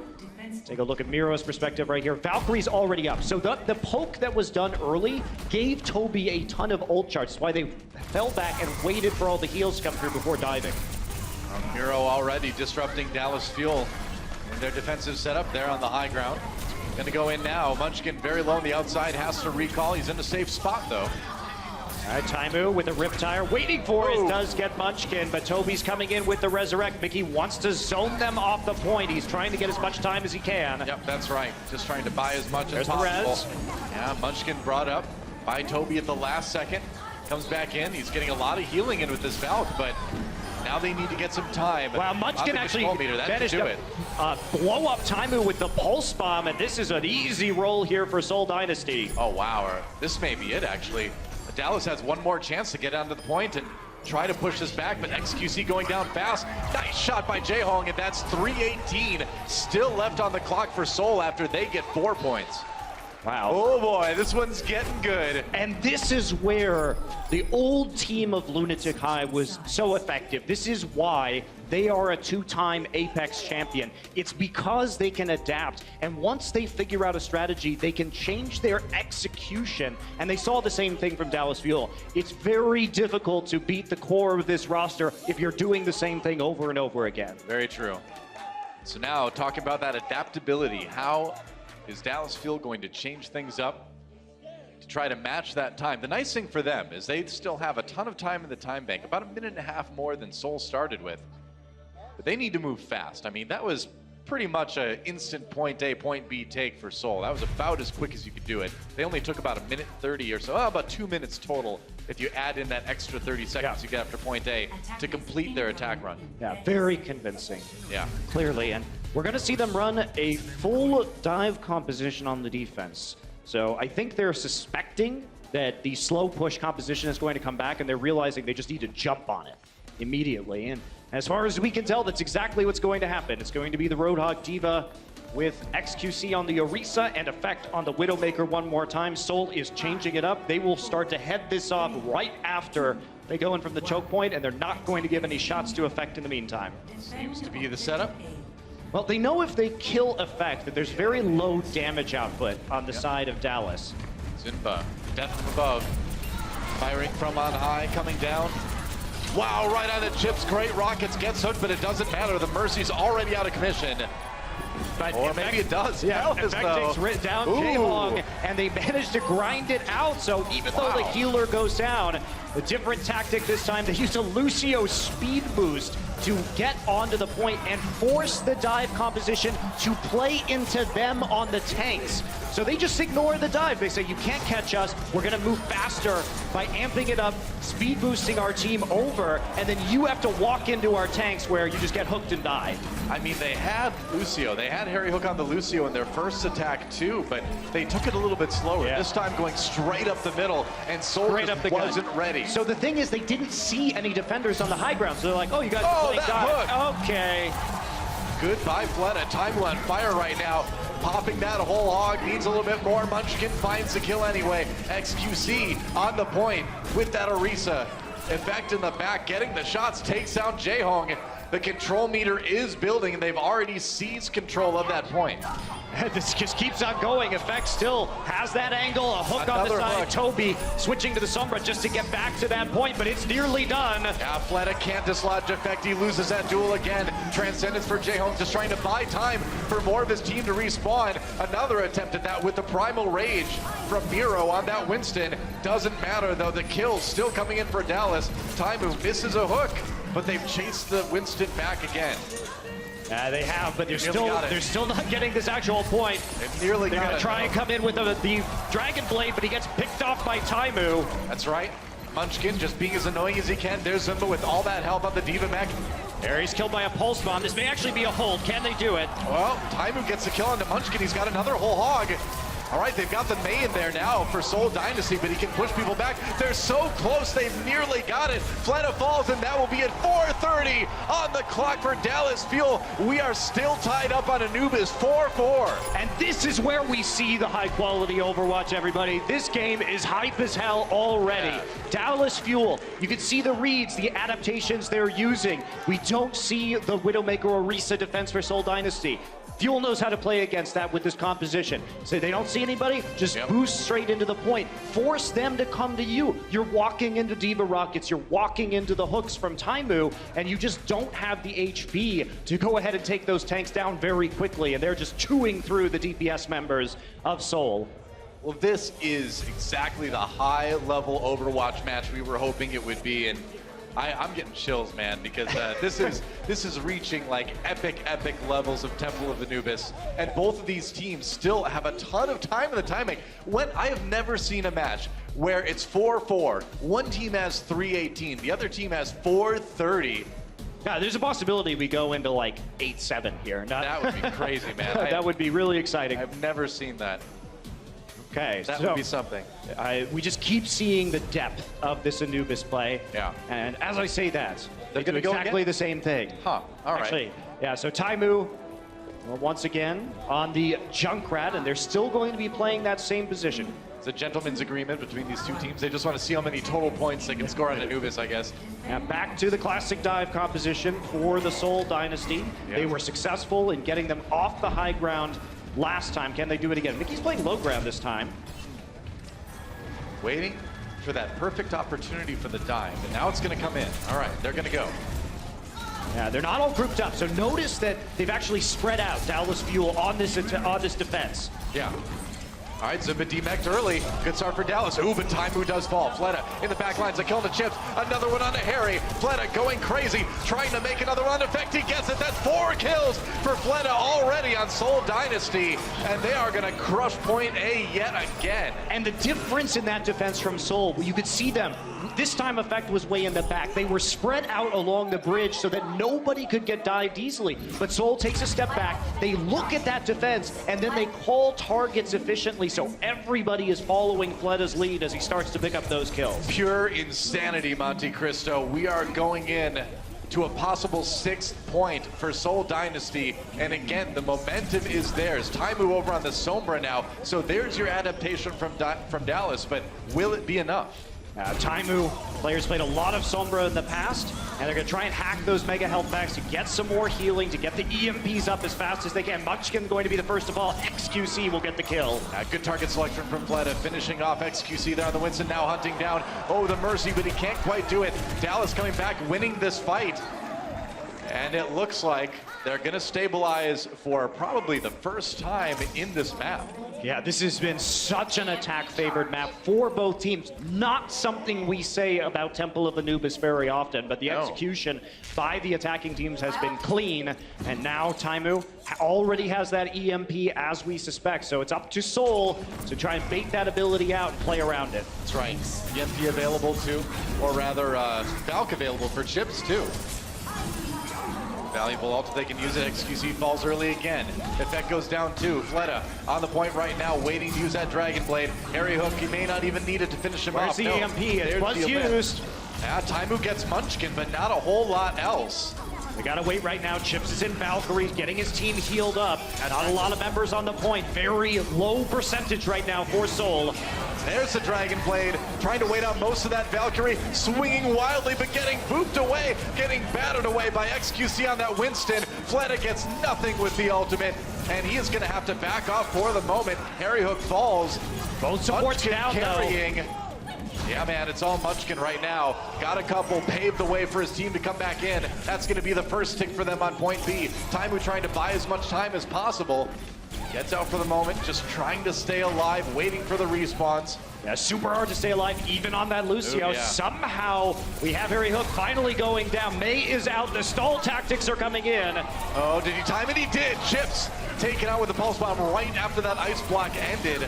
Take a look at Miro's perspective right here. Valkyrie's already up. So the poke that was done early gave Toby a ton of ult charge. That's why they fell back and waited for all the heals to come through before diving.
Miro already disrupting Dallas Fuel in their defensive setup there on the high ground. Gonna go in now. Munchkin very low on the outside, has to recall. He's in a safe spot though.
All right, Taimu with a Riptire, waiting for it, does get Munchkin, but Toby's coming in with the Resurrect. Mickey wants to zone them off the point. He's trying to get as much time as he can.
Yep, that's right. Just trying to buy as much
There's
as possible.
The res.
Yeah, Munchkin brought up by Toby at the last second. Comes back in. He's getting a lot of healing in with this Valk, but now they need to get some time.
Wow, Munchkin actually managed to blow up Taimu with the Pulse Bomb, and this is an easy roll here for Seoul Dynasty.
Oh, wow. This may be it, actually. Dallas has one more chance to get onto the point and try to push this back, but XQC going down fast. Nice shot by Jaehong, and that's 3:18 still left on the clock for Seoul after they get 4 points.
Wow.
Oh boy, this one's getting good.
And this is where the old team of Lunatic High was so effective. This is why they are a 2-time Apex champion. It's because they can adapt. And once they figure out a strategy, they can change their execution. And they saw the same thing from Dallas Fuel. It's very difficult to beat the core of this roster if you're doing the same thing over and over again.
Very true. So now, talking about that adaptability, how is Dallas Fuel going to change things up to try to match that time? The nice thing for them is they still have a ton of time in the time bank, about 1.5 minutes more than Seoul started with. But they need to move fast. I mean, that was pretty much an instant point A, point B take for Seoul. That was about as quick as you could do it. They only took about 1:30 minutes or so, about 2 minutes total, if you add in that extra 30 seconds you get after point A to complete their attack run.
Yeah, very convincing.
Yeah.
Clearly, and we're going to see them run a full dive composition on the defense. So I think they're suspecting that the slow push composition is going to come back, and they're realizing they just need to jump on it immediately. And as far as we can tell, that's exactly what's going to happen. It's going to be the Roadhog D.Va with XQC on the Orisa and Effect on the Widowmaker one more time. Seoul is changing it up. They will start to head this off right after they go in from the choke point, and they're not going to give any shots to Effect in the meantime.
Seems to be the setup.
Well, they know if they kill Effect that there's very low damage output on the side of Dallas.
Zinba, death from above. Firing from on high, coming down. Wow, right on the chips. Great rockets, gets hooked, but it doesn't matter. The Mercy's already out of commission.
But
Or
Effect,
maybe it does.
Yeah,
Effect
takes down Jaehong, and they manage to grind it out. So even though the healer goes down, a different tactic this time. They used a Lucio speed boost to get onto the point and force the dive composition to play into them on the tanks. So they just ignore the dive. They say, you can't catch us. We're going to move faster by amping it up, speed boosting our team over, and then you have to walk into our tanks where you just get hooked and die.
I mean, they had Lucio. They had Harry Hook on the Lucio in their first attack too, but they took it a little bit slower.
Yeah.
This time going straight up the middle, and Seoul just wasn't ready.
So the thing is, they didn't see any defenders on the high ground. So they're like, oh, you guys
Oh,
are playing
that
dive. Okay.
Goodbye, Fleta. Time on fire right now. Popping that whole hog, needs a little bit more. Munchkin finds the kill anyway. XQC on the point with that Orisa. Effect in the back, getting the shots, takes down Jaehong. The control meter is building, and they've already seized control of that point.
This just keeps on going. Effect still has that angle, a hook on the
Another
side.
hook.
Toby switching to the Sombra just to get back to that point, but it's nearly done.
Yeah, Fleta can't dislodge Effect. He loses that duel again. Transcendence for Jaehong, just trying to buy time for more of his team to respawn. Another attempt at that with the Primal Rage from Miro on that Winston. Doesn't matter though, the kill still coming in for Dallas. Taimu misses a hook, but they've chased the Winston back again.
They have, but they're still not getting this actual point.
They've nearly
They're
got
gonna
it,
try
though.
and come in with the Dragon Blade, but he gets picked off by Taimu.
That's right. Munchkin just being as annoying as he can. There's Zimba with all that help on the D.Va mech.
There he's killed by a pulse bomb. This may actually be a hold. Can they do it?
Well, Taimu gets the kill on the Munchkin. He's got another whole hog. All right, they've got the May in there now for Seoul Dynasty, but he can push people back. They're so close, they've nearly got it. Fleta falls, and that will be at 4:30 on the clock for Dallas Fuel. We are still tied up on Anubis, 4-4.
And this is where we see the high-quality Overwatch, everybody. This game is hype as hell already.
Yeah.
Dallas Fuel, you can see the reads, the adaptations they're using. We don't see the Widowmaker Orisa defense for Seoul Dynasty. Fuel knows how to play against that with this composition. So they don't see anybody, just boost straight into the point. Force them to come to you. You're walking into D.Va rockets, you're walking into the hooks from Taimu, and you just don't have the HP to go ahead and take those tanks down very quickly, and they're just chewing through the DPS members of Seoul.
Well, this is exactly the high-level Overwatch match we were hoping it would be, and I'm getting chills, man, because this is reaching like epic levels of Temple of Anubis, and both of these teams still have a ton of time in the timing. I have never seen a match where it's 4-4. One team has 3:18, the other team has 4:30.
Yeah, there's a possibility we go into like 8-7 here.
That would be crazy, man.
That would be really exciting.
I've never seen that.
Okay,
That
so
would be something.
we just keep seeing the depth of this Anubis play.
Yeah.
And as I say that, they do
gonna go
exactly
again?
the same thing.
Huh, all right.
Actually, yeah, so Taimu Well, once again, on the Junkrat, and they're still going to be playing that same position.
It's a gentleman's agreement between these two teams. They just want to see how many total points they can score on Anubis, I guess.
And back to the classic dive composition for the Seoul Dynasty.
Yeah.
They were successful in getting them off the high ground last time. Can they do it again? Mickey's playing low ground this time.
Waiting for that perfect opportunity for the dive, and now it's going to come in. All right, they're going to go.
Yeah, they're not all grouped up, so notice that they've actually spread out Dallas Fuel on this defense.
Yeah. All right, Zimba demeched early. Good start for Dallas. Ooh, but Taimu does fall. Fleta in the back lines, a kill to Chips. Another one onto Harry. Fleta going crazy, trying to make another run. Effect, he gets it. That's 4 kills for Fleta already on Seoul Dynasty. And they are going to crush point A yet again.
And the difference in that defense from Seoul, you could see them. This time Effect was way in the back. They were spread out along the bridge so that nobody could get dived easily. But Seoul takes a step back. They look at that defense, and then they call targets efficiently. So everybody is following Fleta's lead as he starts to pick up those kills.
Pure insanity, MonteCristo. We are going in to a possible 6th point for Seoul Dynasty. And again, the momentum is theirs. Taimu over on the Sombra now. So there's your adaptation from Dallas, but will it be enough?
Taimu, players played a lot of Sombra in the past, and they're going to try and hack those mega health packs to get some more healing, to get the EMPs up as fast as they can. Munchkin going to be the first of all. XQC will get the kill.
Good target selection from Fleta, finishing off XQC there on the Winston, now hunting down. Oh, the Mercy, but he can't quite do it. Dallas coming back, winning this fight. And it looks like they're going to stabilize for probably the first time in this map.
Yeah, this has been such an attack-favored map for both teams. Not something we say about Temple of Anubis very often, but the execution by the attacking teams has been clean. And now Taimu already has that EMP as we suspect. So it's up to Seoul to try and bait that ability out and play around it.
That's right. EMP available too, or rather Valk available for Chips too. Valuable ult if they can use it. XQC falls early again. Effect goes down too. Fleta on the point right now, waiting to use that Dragon Blade. Harry Hook, he may not even need it to finish him off.
Where's the EMP? It was used.
Yeah, Taimu gets Munchkin, but not a whole lot else.
We gotta wait right now. Chips is in Valkyrie, getting his team healed up. Not a lot of members on the point. Very low percentage right now for Seoul.
There's the Dragon Blade, trying to wait out most of that Valkyrie, swinging wildly, but getting booped away, getting battered away by XQC on that Winston. Fleta gets nothing with the ultimate, and he is going to have to back off for the moment. Harry Hook falls.
Both supports down,
carrying. Yeah, man, it's all Munchkin right now. Got a couple, paved the way for his team to come back in. That's going to be the first tick for them on point B. Taimu trying to buy as much time as possible. Gets out for the moment, just trying to stay alive, waiting for the respawns.
Yeah, super hard to stay alive, even on that Lucio.
Ooh, yeah.
Somehow, we have Harry Hook finally going down. Mei is out, the stall tactics are coming in.
Oh, did he time it? He did. Chips taken out with the pulse bomb right after that ice block ended.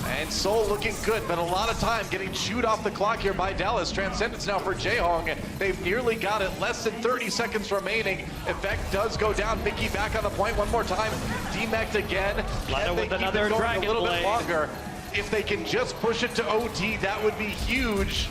And Seoul looking good, but a lot of time getting chewed off the clock here by Dallas. Transcendence now for Jaehong. They've nearly got it, less than 30 seconds remaining. Effect does go down. Mickey back on the point one more time. Demect again.
Fleta with another Dragon
a little
Blade.
bit longer. If they can just push it to OT, that would be huge.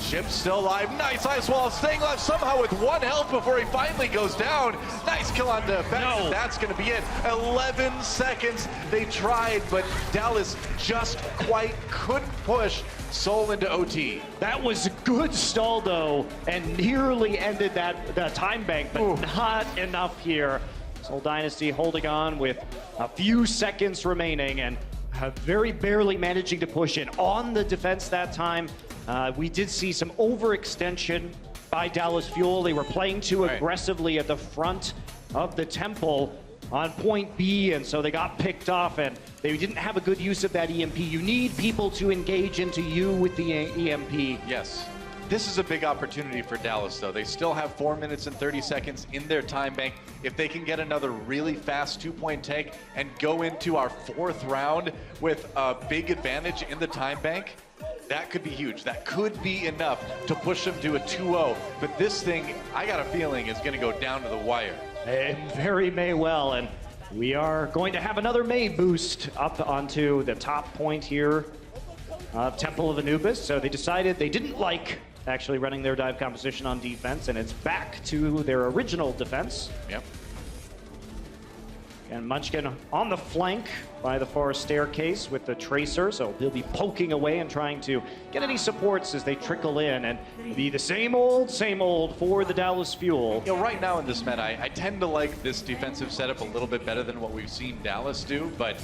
Chips still alive. Nice ice wall, staying alive somehow with 1 health before he finally goes down. Nice kill on the Effect.
No.
That's going to be it. 11 seconds. They tried, but Dallas just quite couldn't push Seoul into OT.
That was a good stall, though, and nearly ended the time bank, but not enough here. Seoul Dynasty holding on with a few seconds remaining and very barely managing to push in. On the defense that time, we did see some overextension by Dallas Fuel. They were playing too aggressively at the front of the temple on point B, and so they got picked off, and they didn't have a good use of that EMP. You need people to engage into you with the EMP.
Yes. This is a big opportunity for Dallas, though. They still have 4 minutes and 30 seconds in their time bank. If they can get another really fast 2-point take and go into our 4th round with a big advantage in the time bank, that could be huge. That could be enough to push them to a 2-0. But this thing, I got a feeling, is going to go down to the wire.
It very may well, and we are going to have another May boost up onto the top point here of Temple of Anubis. So they decided they didn't like actually running their dive composition on defense, and it's back to their original defense.
Yep.
And Munchkin on the flank by the far staircase with the Tracer, so he'll be poking away and trying to get any supports as they trickle in, and be the same old for the Dallas Fuel.
You know, right now in this meta, I tend to like this defensive setup a little bit better than what we've seen Dallas do, but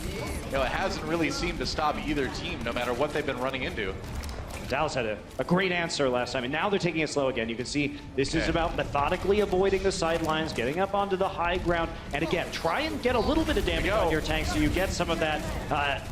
you know, it hasn't really seemed to stop either team, no matter what they've been running into.
Dallas had a great answer last time, and now they're taking it slow again. You can see this is about methodically avoiding the sidelines, getting up onto the high ground, and again, try and get a little bit of damage on your tank so you get some of that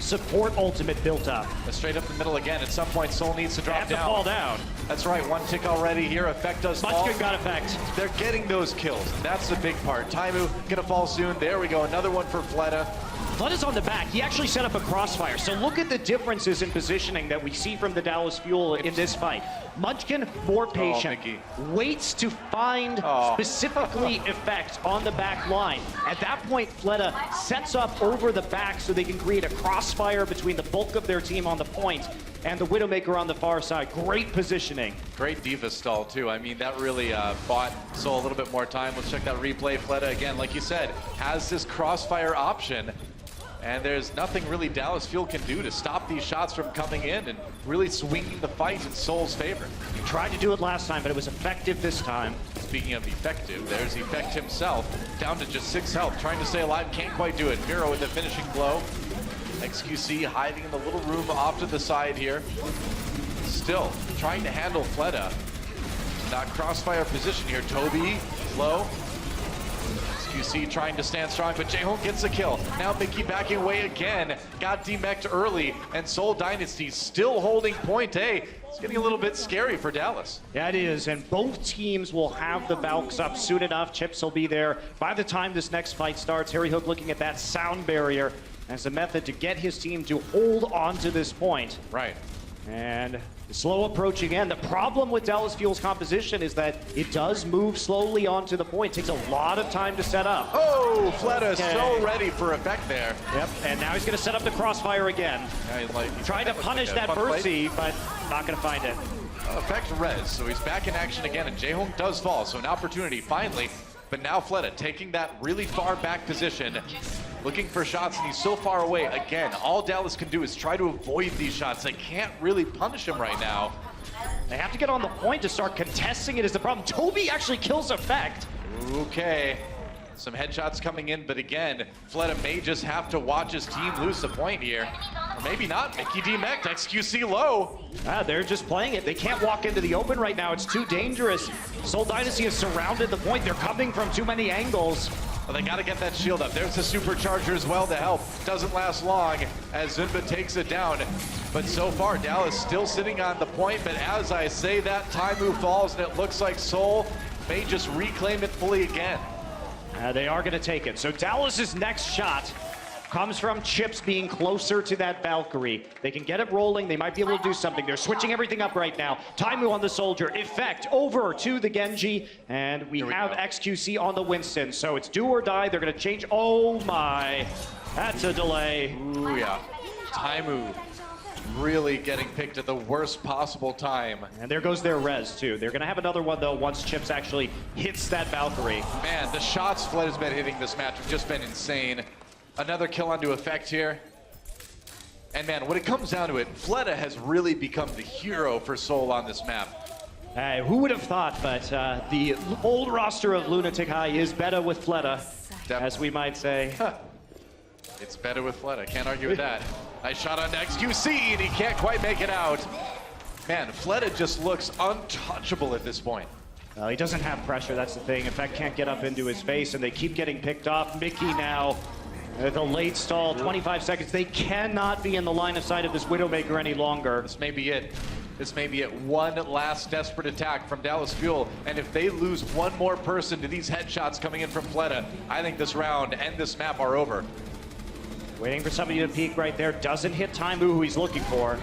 support ultimate built up.
Straight up the middle again. At some point, Soul needs to drop down.
To fall down.
That's right, one tick already here. Effect does fall.
Munchkin got effect.
They're getting those kills. That's the big part. Taimu gonna fall soon. There we go, another one for Fleta.
Fleta's on the back. He actually set up a crossfire. So look at the differences in positioning that we see from the Dallas Fuel in this fight. Munchkin, more patient, waits to find specifically effect on the back line. At that point, Fleta sets up over the back so they can create a crossfire between the bulk of their team on the point and the Widowmaker on the far side. Great positioning.
Great Diva stall, too. I mean, that really bought Soul a little bit more time. Let's check that replay. Fleta, again, like you said, has this crossfire option. And there's nothing really Dallas Fuel can do to stop these shots from coming in and really swinging the fight in Soul's favor.
He tried to do it last time, but it was effective this time.
Speaking of effective, there's Effect himself, down to just 6 health, trying to stay alive, can't quite do it. Miro with the finishing blow. XQC hiding in the little room off to the side here. Still trying to handle Fleta. Not crossfire position here. Toby, low. XQC trying to stand strong, but Jaehong gets the kill. Now Mickey backing away again. Got demeched early, and Seoul Dynasty still holding point A. It's getting a little bit scary for Dallas.
Yeah, it is, and both teams will have the Valks up soon enough. Chips will be there by the time this next fight starts. Harry Hook looking at that sound barrier as a method to get his team to hold on to this point.
Right.
And the slow approach again. The problem with Dallas Fuel's composition is that it does move slowly onto the point. It takes a lot of time to set up.
Oh, Fleta is so ready for effect there.
Yep, and now he's going to set up the crossfire again.
Yeah, he's
trying to punish that Mercy, but not going to find it.
Effect res, so he's back in action again, and Jaehong does fall, so an opportunity finally. But now Fleta taking that really far back position, looking for shots, and he's so far away. Again, all Dallas can do is try to avoid these shots. They can't really punish him right now.
They have to get on the point to start contesting it is the problem. Toby actually kills effect.
Okay, some headshots coming in, but again, Fleta may just have to watch his team lose the point here. Or maybe not. Mickey demeched, XQC low.
They're just playing it. They can't walk into the open right now. It's too dangerous. Seoul Dynasty has surrounded the point. They're coming from too many angles.
Well, they got to get that shield up. There's the supercharger as well to help. Doesn't last long as Zunba takes it down. But so far, Dallas still sitting on the point. But as I say that, Taimu falls, and it looks like Soul may just reclaim it fully again.
They are going to take it. So Dallas's next shot comes from Chips being closer to that Valkyrie. They can get it rolling. They might be able to do something. They're switching everything up right now. Taimu on the Soldier. Effect over to the Genji. And we have XQC on the Winston. So it's do or die. They're going to change. Oh, my. That's a delay.
Ooh, yeah. Taimu really getting picked at the worst possible time.
And there goes their res, too. They're going to have another one, though, once Chips actually hits that Valkyrie.
Man, the shots Fleta's been hitting this match have just been insane. Another kill onto effect here. And man, when it comes down to it, Fleta has really become the hero for Soul on this map.
Who would have thought, but the old roster of Lunatic High is better with Fleta, as we might say.
It's better with Fleta, can't argue with that. Nice shot on XQC, and he can't quite make it out. Man, Fleta just looks untouchable at this point.
He doesn't have pressure, that's the thing. Effect can't get up into his face, and they keep getting picked off. Mickey now with a late stall, 25 seconds. They cannot be in the line of sight of this Widowmaker any longer.
This may be it. This may be it. One last desperate attack from Dallas Fuel, and if they lose one more person to these headshots coming in from Fleta, I think this round and this map are over.
Waiting for somebody to peek right there. Doesn't hit Taimu, who he's looking for.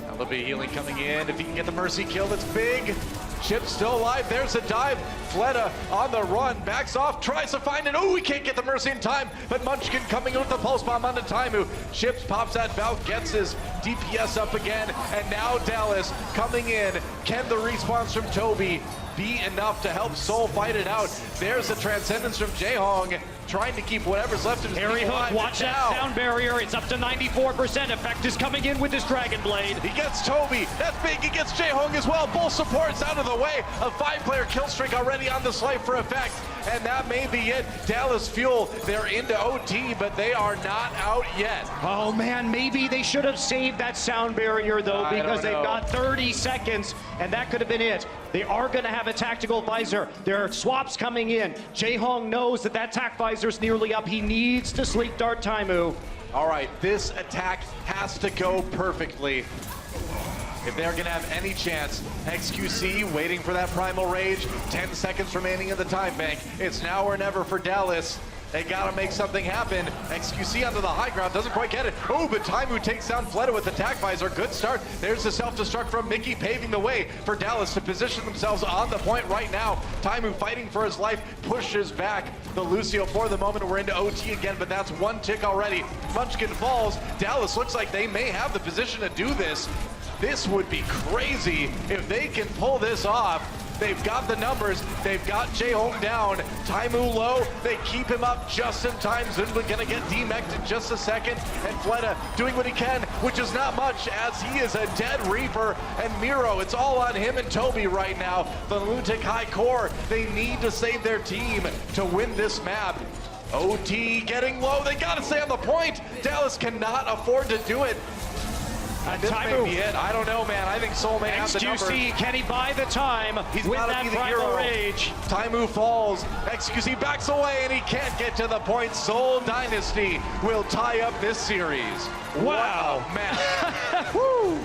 A little bit of healing coming in. If he can get the Mercy kill, that's big. Chip still alive. There's a dive. Fleta on the run. Backs off. Tries to find it. Oh, we can't get the Mercy in time. But Munchkin coming in with the pulse bomb onto Taimu. Chips pops that Valk. Gets his DPS up again. And now Dallas coming in. Can the respawns from Toby be enough to help Soul fight it out? There's the Transcendence from Jaehong. trying to keep whatever's left of his
Harry
team
Hook,
alive.
watch that sound barrier. It's up to 94%. Effect is coming in with his Dragon Blade.
He gets Toby. That's big. He gets Jaehong as well. Both supports out of the way. A 5-player kill streak already on this life for Effect. And that may be it. Dallas Fuel, they're into OT, but they are not out yet.
Oh man, maybe they should have saved that sound barrier though, because they've got 30 seconds, and that could have been it. They are going to have a tactical visor. There are swaps coming in. Jaehong knows that that tac visor's nearly up. He needs to sleep dart Taimu.
All right, this attack has to go perfectly if they're going to have any chance. XQC waiting for that primal rage. 10 seconds remaining in the time bank. It's now or never for Dallas. They gotta make something happen. XQC onto the high ground, doesn't quite get it. Oh, but Taimu takes down Fleta with the tac visor. Good start. There's the self-destruct from Mickey, paving the way for Dallas to position themselves on the point right now. Taimu fighting for his life, pushes back the Lucio for the moment. We're into OT again, but that's one tick already. Munchkin falls. Dallas looks like they may have the position to do this. This would be crazy if they can pull this off. They've got the numbers. They've got Jaehong down. Taimu low. They keep him up just in time. Zunba gonna get demeched in just a second. And Fleta doing what he can, which is not much, as he is a dead Reaper. And Miro, it's all on him and Toby right now. The Lunatic High Core, they need to save their team to win this map. OT getting low. They gotta stay on the point. Dallas cannot afford to do it. This may be it. I don't know, man. I think Seoul may have the number.
XQC, can he buy the time with that primal rage?
Taimu falls. XQC backs away, and he can't get to the point. Seoul Dynasty will tie up this series.
Wow.
Man.
Woo.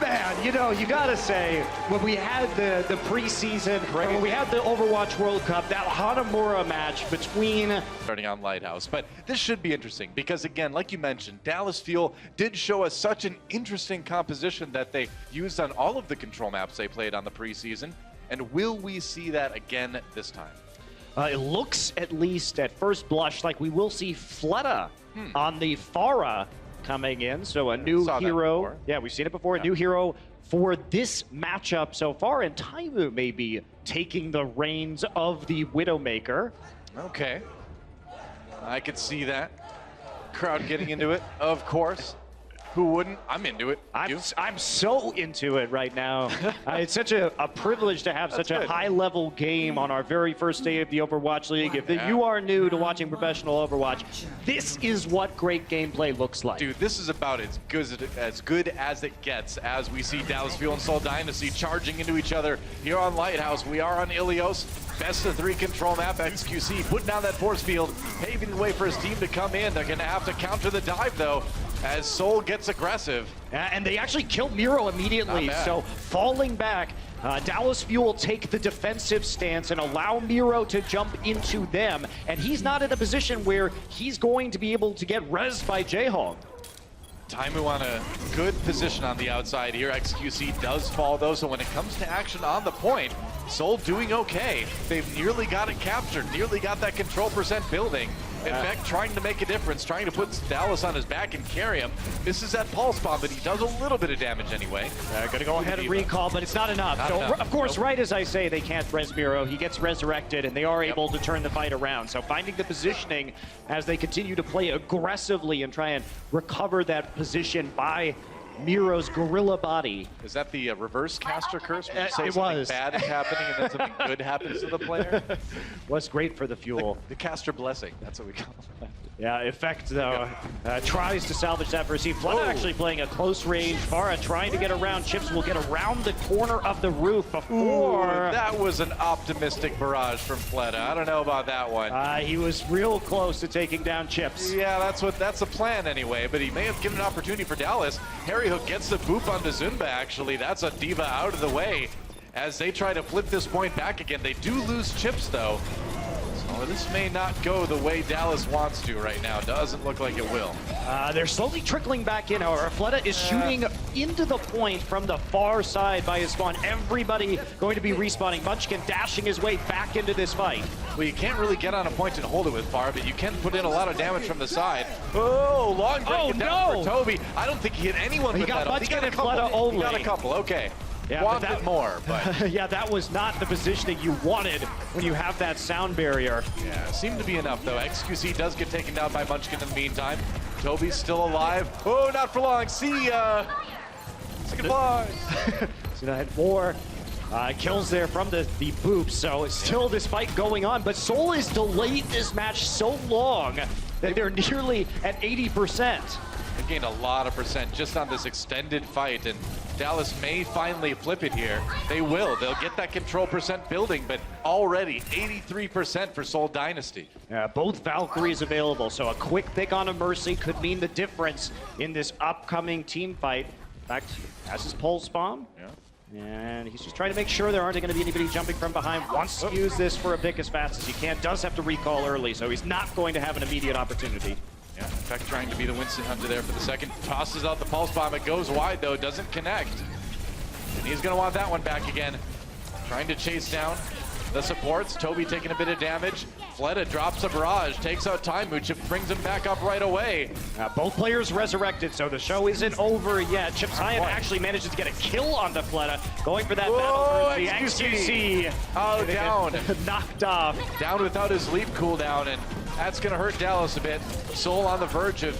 Man, you know, you gotta say, when we had the preseason, when we had the Overwatch World Cup, that Hanamura match between...
Starting on Lighthouse, but this should be interesting because, again, like you mentioned, Dallas Fuel did show us such an interesting composition that they used on all of the control maps they played on the preseason. And will we see that again this time?
It looks, at least at first blush, like we will see Fleta on the Pharah coming in, so a new hero. Yeah, we've seen it before. A new hero for this matchup so far, and Taimu may be taking the reins of the Widowmaker.
Okay, I could see that. Crowd getting into it, of course. Who wouldn't? I'm into it.
I'm so into it right now. It's such a privilege to have such a high-level game on our very first day of the Overwatch League. If you are new to watching professional Overwatch, this is what great gameplay looks like.
Dude, this is about as good as it gets, as we see Dallas Fuel and Seoul Dynasty charging into each other here on Lighthouse. We are on Ilios. Best of 3 control map. XQC putting down that force field, paving the way for his team to come in. They're going to have to counter the dive, though, as Seoul gets aggressive.
And they actually killed Miro immediately, so falling back, Dallas Fuel take the defensive stance and allow Miro to jump into them, and he's not in a position where he's going to be able to get rezzed by Jaehong.
Taimu on a good position on the outside here. XQC does fall, though, so when it comes to action on the point, Seoul doing okay. They've nearly got it captured, nearly got that control percent building. In fact, trying to make a difference, trying to put Dallas on his back and carry him. Misses that pulse bomb, but he does a little bit of damage anyway.
Gonna go ahead and recall, but it's not enough. Of course, right as I say, they can't res Miro. He gets resurrected, and they are able to turn the fight around. So finding the positioning as they continue to play aggressively and try and recover that position by Miro's gorilla body.
Is that the reverse caster curse? When you say
it
something
was.
bad is happening and then something good happens to the player?
Was great for the Fuel.
The caster blessing, that's what we call it.
Yeah, Effect, though, tries to salvage that for Fleta actually playing a close range. Pharah trying to get around. Chips will get around the corner of the roof before...
that was an optimistic barrage from Fleta. I don't know about that one.
He was real close to taking down Chips.
Yeah, that's the plan anyway, but he may have given an opportunity for Dallas. Harry Hook gets the boop onto Zunba, actually. That's a diva out of the way as they try to flip this point back again. They do lose Chips, though. So this may not go the way Dallas wants to right now. Doesn't look like it will.
They're slowly trickling back in, however. Fleta is shooting into the point from the far side by his spawn. Everybody going to be respawning. Munchkin dashing his way back into this fight.
Well, you can't really get on a point and hold it with Pharah, but you can put in a lot of damage from the side. Oh, long break down for Toby. I don't think he hit anyone with that.
Munchkin and Fleta only.
He got a couple, okay. wanted more, but
yeah, that was not the positioning you wanted when you have that sound barrier.
yeah, seemed to be enough though. XQC does get taken down by Munchkin in the meantime. Toby's still alive. Oh, not for long. See ya. Say goodbye.
So that had more kills there from the boop. So it's still this fight going on, but Seoul has delayed this match so long that they're nearly at 80%.
They gained a lot of percent just on this extended fight, and Dallas may finally flip it here. They will. They'll get that control percent building, but already 83% for Seoul Dynasty.
Yeah, both Valkyries available, so a quick pick on a Mercy could mean the difference in this upcoming team fight. In fact, has his pulse bomb.
Yeah.
And he's just trying to make sure there aren't going to be anybody jumping from behind. Wants to use this for a pick as fast as he can. Does have to recall early, so he's not going to have an immediate opportunity.
Yeah, in fact, trying to be the Winston Hunter there for the second. Tosses out the pulse bomb. It goes wide, though. Doesn't connect. And he's going to want that one back again. Trying to chase down the supports. Toby taking a bit of damage. Fleta drops a barrage. Takes out Taimu. Chip brings him back up right away.
Both players resurrected, so the show isn't over yet. Chip Zion actually manages to get a kill on the Fleta. Going for that battle for the XQC.
Oh, down.
Knocked off.
Down without his leap cooldown, and that's going to hurt Dallas a bit. Seoul on the verge of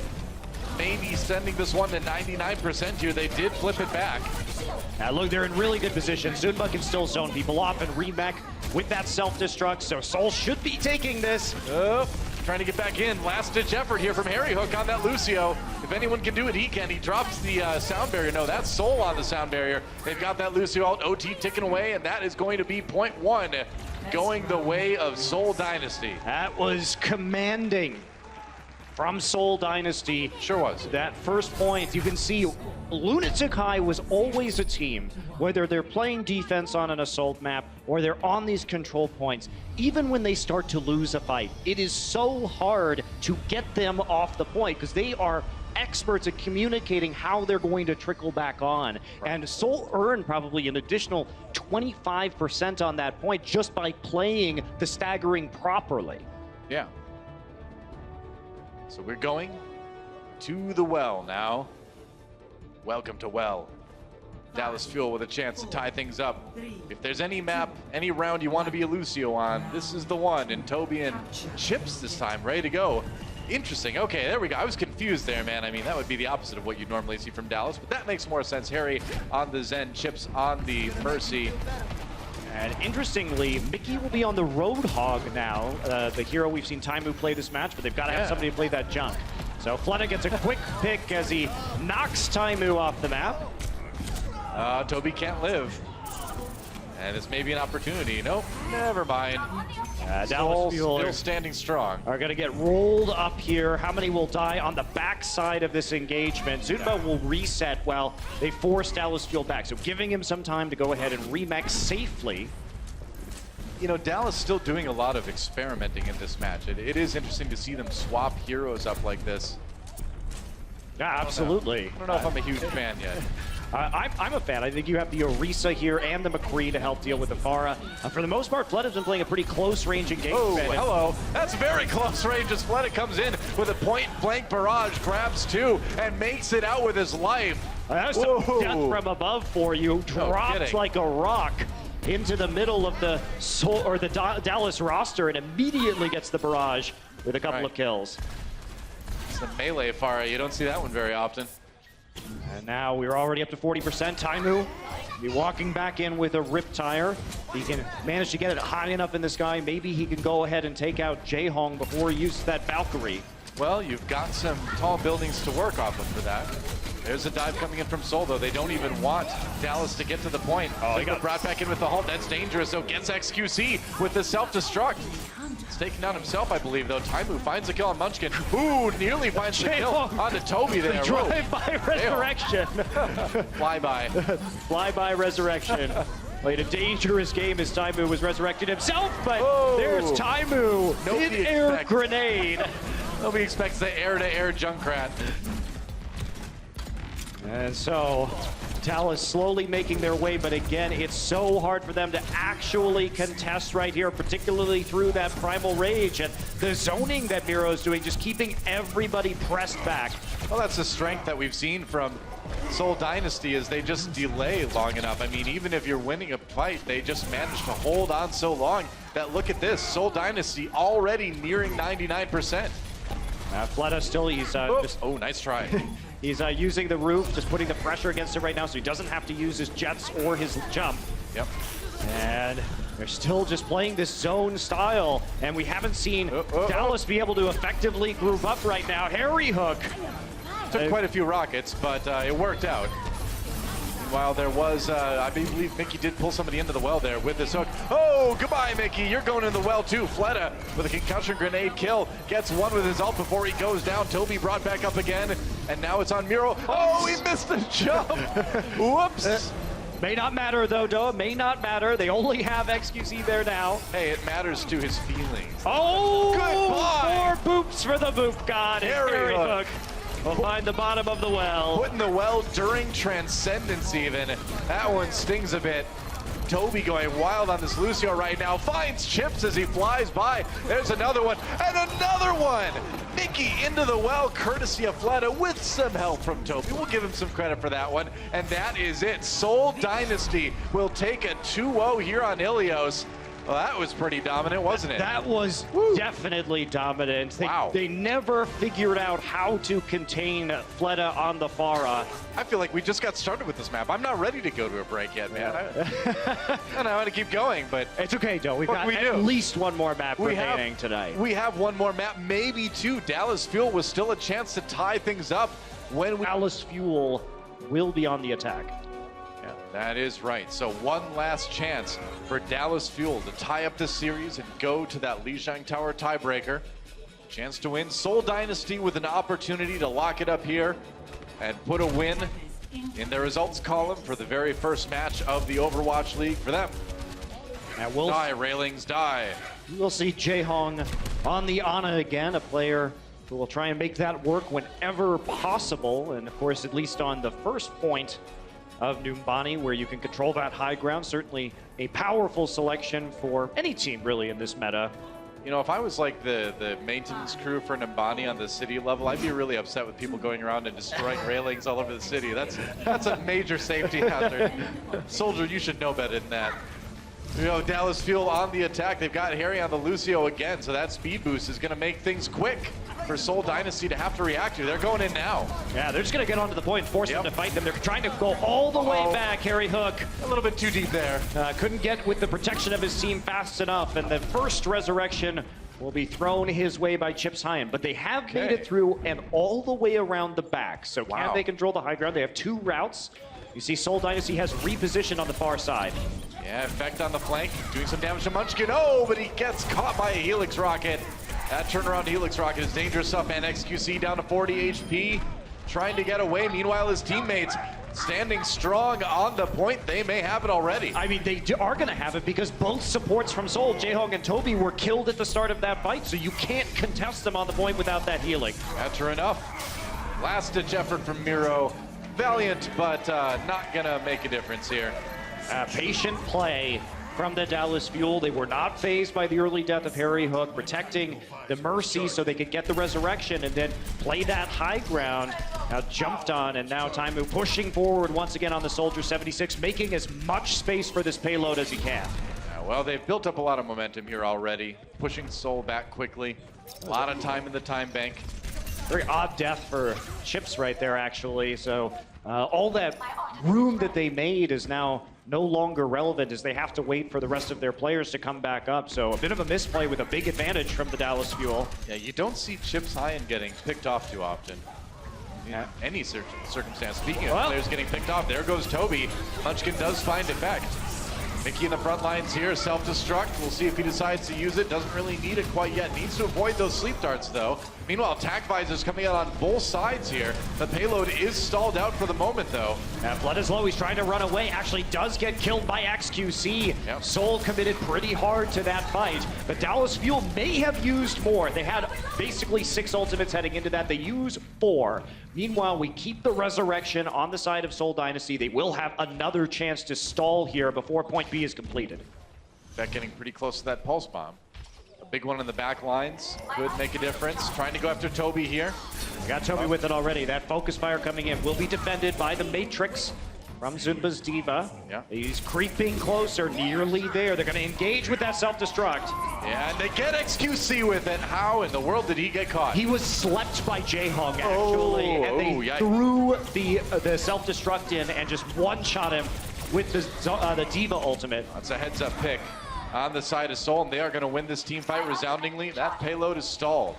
maybe sending this one to 99% here. They did flip it back.
Now look, they're in really good position. Zunba can still zone people off and remech with that self-destruct, so Seoul should be taking this.
Oh, trying to get back in. Last-ditch effort here from Harry Hook on that Lucio. If anyone can do it, he can. He drops the sound barrier. No, that's Seoul on the sound barrier. They've got that Lucio out, OT ticking away, and that is going to be point one, going the way of Seoul Dynasty.
That was commanding from Seoul Dynasty.
Sure was.
That first point, you can see Lunatic High was always a team, whether they're playing defense on an assault map or they're on these control points. Even when they start to lose a fight, it is so hard to get them off the point because they are experts at communicating how they're going to trickle back on. Right. And Seoul earned probably an additional 25% on that point just by playing the staggering properly.
Yeah. So we're going to the well now. Welcome to well. Dallas Fuel with a chance to tie things up. If there's any map, any round you want to be a Lucio on, this is the one. And Toby and Chips this time, ready to go. Interesting. Okay, there we go. I was confused there, man. I mean, that would be the opposite of what you'd normally see from Dallas, but that makes more sense. Harry on the Zen, Chips on the Mercy.
And interestingly, Mickey will be on the Roadhog now, the hero we've seen Taimu play this match, but they've got to have somebody to play that junk. So Fleta gets a quick pick as he knocks Taimu off the map.
Toby can't live. And it's maybe an opportunity. Nope, never mind.
Dallas Fuel
still standing strong.
Are going to get rolled up here. How many will die on the backside of this engagement? Zunba will reset while they force Dallas Fuel back. So giving him some time to go ahead and remech safely.
You know, Dallas still doing a lot of experimenting in this match. It is interesting to see them swap heroes up like this.
Yeah, absolutely.
I don't know if I'm a huge fan yet.
I'm a fan. I think you have the Orisa here and the McCree to help deal with the Pharah. For the most part, Fleta's been playing a pretty close range engagement.
Oh, hello. That's very close range as Fleta comes in with a point-blank barrage, grabs two, and makes it out with his life.
That's some death from above for you. Dropped like a rock into the middle of the Dallas roster and immediately gets the barrage with a couple of kills.
It's the melee Pharah. You don't see that one very often.
And now we're already up to 40%. Taimu be walking back in with a rip tire. He can manage to get it high enough in the sky. Maybe he can go ahead and take out Jaehong before he uses that Valkyrie.
Well, you've got some tall buildings to work off of for that. There's a dive coming in from Seoul, though. They don't even want Dallas to get to the point. Oh, he got brought back in with the halt. That's dangerous. So gets XQC with the self-destruct. He's taking down himself, I believe, though. Taimu finds a kill on Munchkin. Ooh, nearly finds the kill onto Toby there.
Drive-by resurrection.
Fly-by.
Fly-by resurrection. Played a dangerous game as Taimu was resurrected himself, but there's Taimu. Mid-air grenade.
Nobody expects the air-to-air Junkrat.
And so Dallas slowly making their way, but again, it's so hard for them to actually contest right here, particularly through that Primal Rage and the zoning that Miro's doing, just keeping everybody pressed back.
Well, that's the strength that we've seen from Seoul Dynasty, is they just delay long enough. I mean, even if you're winning a fight, they just manage to hold on so long that, look at this, Seoul Dynasty already nearing 99%.
Fleta still, he's
oh, nice try.
He's using the roof, just putting the pressure against it right now, so he doesn't have to use his jets or his jump.
Yep.
And they're still just playing this zone style, and we haven't seen Dallas be able to effectively group up right now. Harry Hook.
Took quite a few rockets, but it worked out. Meanwhile, there was, I believe Mickey did pull somebody into the well there with this hook. Oh, goodbye, Mickey. You're going in the well, too. Fleta with a concussion grenade kill. Gets one with his ult before he goes down. Toby brought back up again, and now it's on Miro. Oh, he missed the jump. Whoops.
May not matter, though, Doa. May not matter. They only have XQC there now.
Hey, it matters to his feelings.
Oh,
goodbye.
4 boops for the boop god. Harry Hook. We'll find the bottom of the well.
Put in the well during Transcendence even. That one stings a bit. Toby going wild on this Lucio right now. Finds Chips as he flies by. There's another one and another one. Mickey into the well, courtesy of Fleta with some help from Toby. We'll give him some credit for that one. And that is it. Seoul Dynasty will take a 2-0 here on Ilios. Well, that was pretty dominant, wasn't it?
That was definitely dominant. They never figured out how to contain Fleta on the Pharah.
I feel like we just got started with this map. I'm not ready to go to a break yet, man. I don't know how to keep going, but...
It's okay, Joe. We've got at least one more map remaining tonight.
We have one more map, maybe two. Dallas Fuel was still a chance to tie things up when we...
Dallas Fuel will be on the attack.
Yeah, that is right. So one last chance for Dallas Fuel to tie up this series and go to that Lijiang Tower tiebreaker. Chance to win. Seoul Dynasty with an opportunity to lock it up here and put a win in their results column for the very first match of the Overwatch League for them.
And we'll
die, Railings, die.
We'll see Jaehong on the Ana again, a player who will try and make that work whenever possible. And of course, at least on the first point of Numbani, where you can control that high ground. Certainly a powerful selection for any team, really, in this meta.
You know, if I was like the maintenance crew for Numbani on the city level, I'd be really upset with people going around and destroying railings all over the city. That's a major safety hazard. Soldier, you should know better than that. You know, Dallas Fuel on the attack. They've got Harry on the Lucio again, so that speed boost is going to make things quick for Seoul Dynasty to have to react to. They're going in now.
Yeah, they're just going to get onto the point and force them to fight them. They're trying to go all the way back, Harry Hook.
A little bit too deep there.
Couldn't get with the protection of his team fast enough, and the first resurrection will be thrown his way by Chips Hyan. But they have made it through and all the way around the back. So can they control the high ground? They have 2 routes. You see Seoul Dynasty has repositioned on the far side.
Yeah, effect on the flank, doing some damage to Munchkin. Oh, but he gets caught by a Helix Rocket. That turnaround Helix Rocket is dangerous stuff, and XQC down to 40 HP, trying to get away. Meanwhile, his teammates standing strong on the point. They may have it already.
I mean, they are going to have it because both supports from Seoul, Jaehong and Toby, were killed at the start of that fight, so you can't contest them on the point without that healing.
That's true enough. Last-ditch effort from Miro. Valiant, but not going to make a difference here.
Patient play from the Dallas Fuel. They were not phased by the early death of Harry Hook, protecting the Mercy so they could get the resurrection and then play that high ground. Now jumped on, and now Taimu pushing forward once again on the Soldier 76, making as much space for this payload as he can.
Well, they've built up a lot of momentum here already, pushing Seoul back quickly. A lot of time in the time bank.
Very odd death for Chips right there, actually. So all that room that they made is now no longer relevant as they have to wait for the rest of their players to come back up. So a bit of a misplay with a big advantage from the Dallas Fuel.
Yeah, you don't see Chips Hyan getting picked off too often. Yeah, any circumstance. Speaking of players getting picked off, there goes Toby. Munchkin does find effect. Mickey in the front lines here, self-destruct. We'll see if he decides to use it. Doesn't really need it quite yet. Needs to avoid those sleep darts, though. Meanwhile, attack visors coming out on both sides here. The payload is stalled out for the moment, though.
Blood is low. He's trying to run away. Actually does get killed by XQC.
Yep.
Soul committed pretty hard to that fight, but Dallas Fuel may have used more. They had basically 6 ultimates heading into that. They use 4. Meanwhile, we keep the resurrection on the side of Seoul Dynasty. They will have another chance to stall here before point B is completed.
Beck getting pretty close to that pulse bomb. A big one in the back lines could make a difference. Trying to go after Toby here.
We got Toby with it already. That focus fire coming in will be defended by the Matrix from Zunba's Diva.
Yeah.
He's creeping closer, nearly there. They're going to engage with that self-destruct.
Yeah, and they get XQC with it. How in the world did he get caught?
He was slept by Jaehong, actually, and they threw the self-destruct in and just one-shot him with the Diva ultimate.
That's a heads-up pick on the side of Seoul, and they are going to win this team fight resoundingly. That payload is stalled.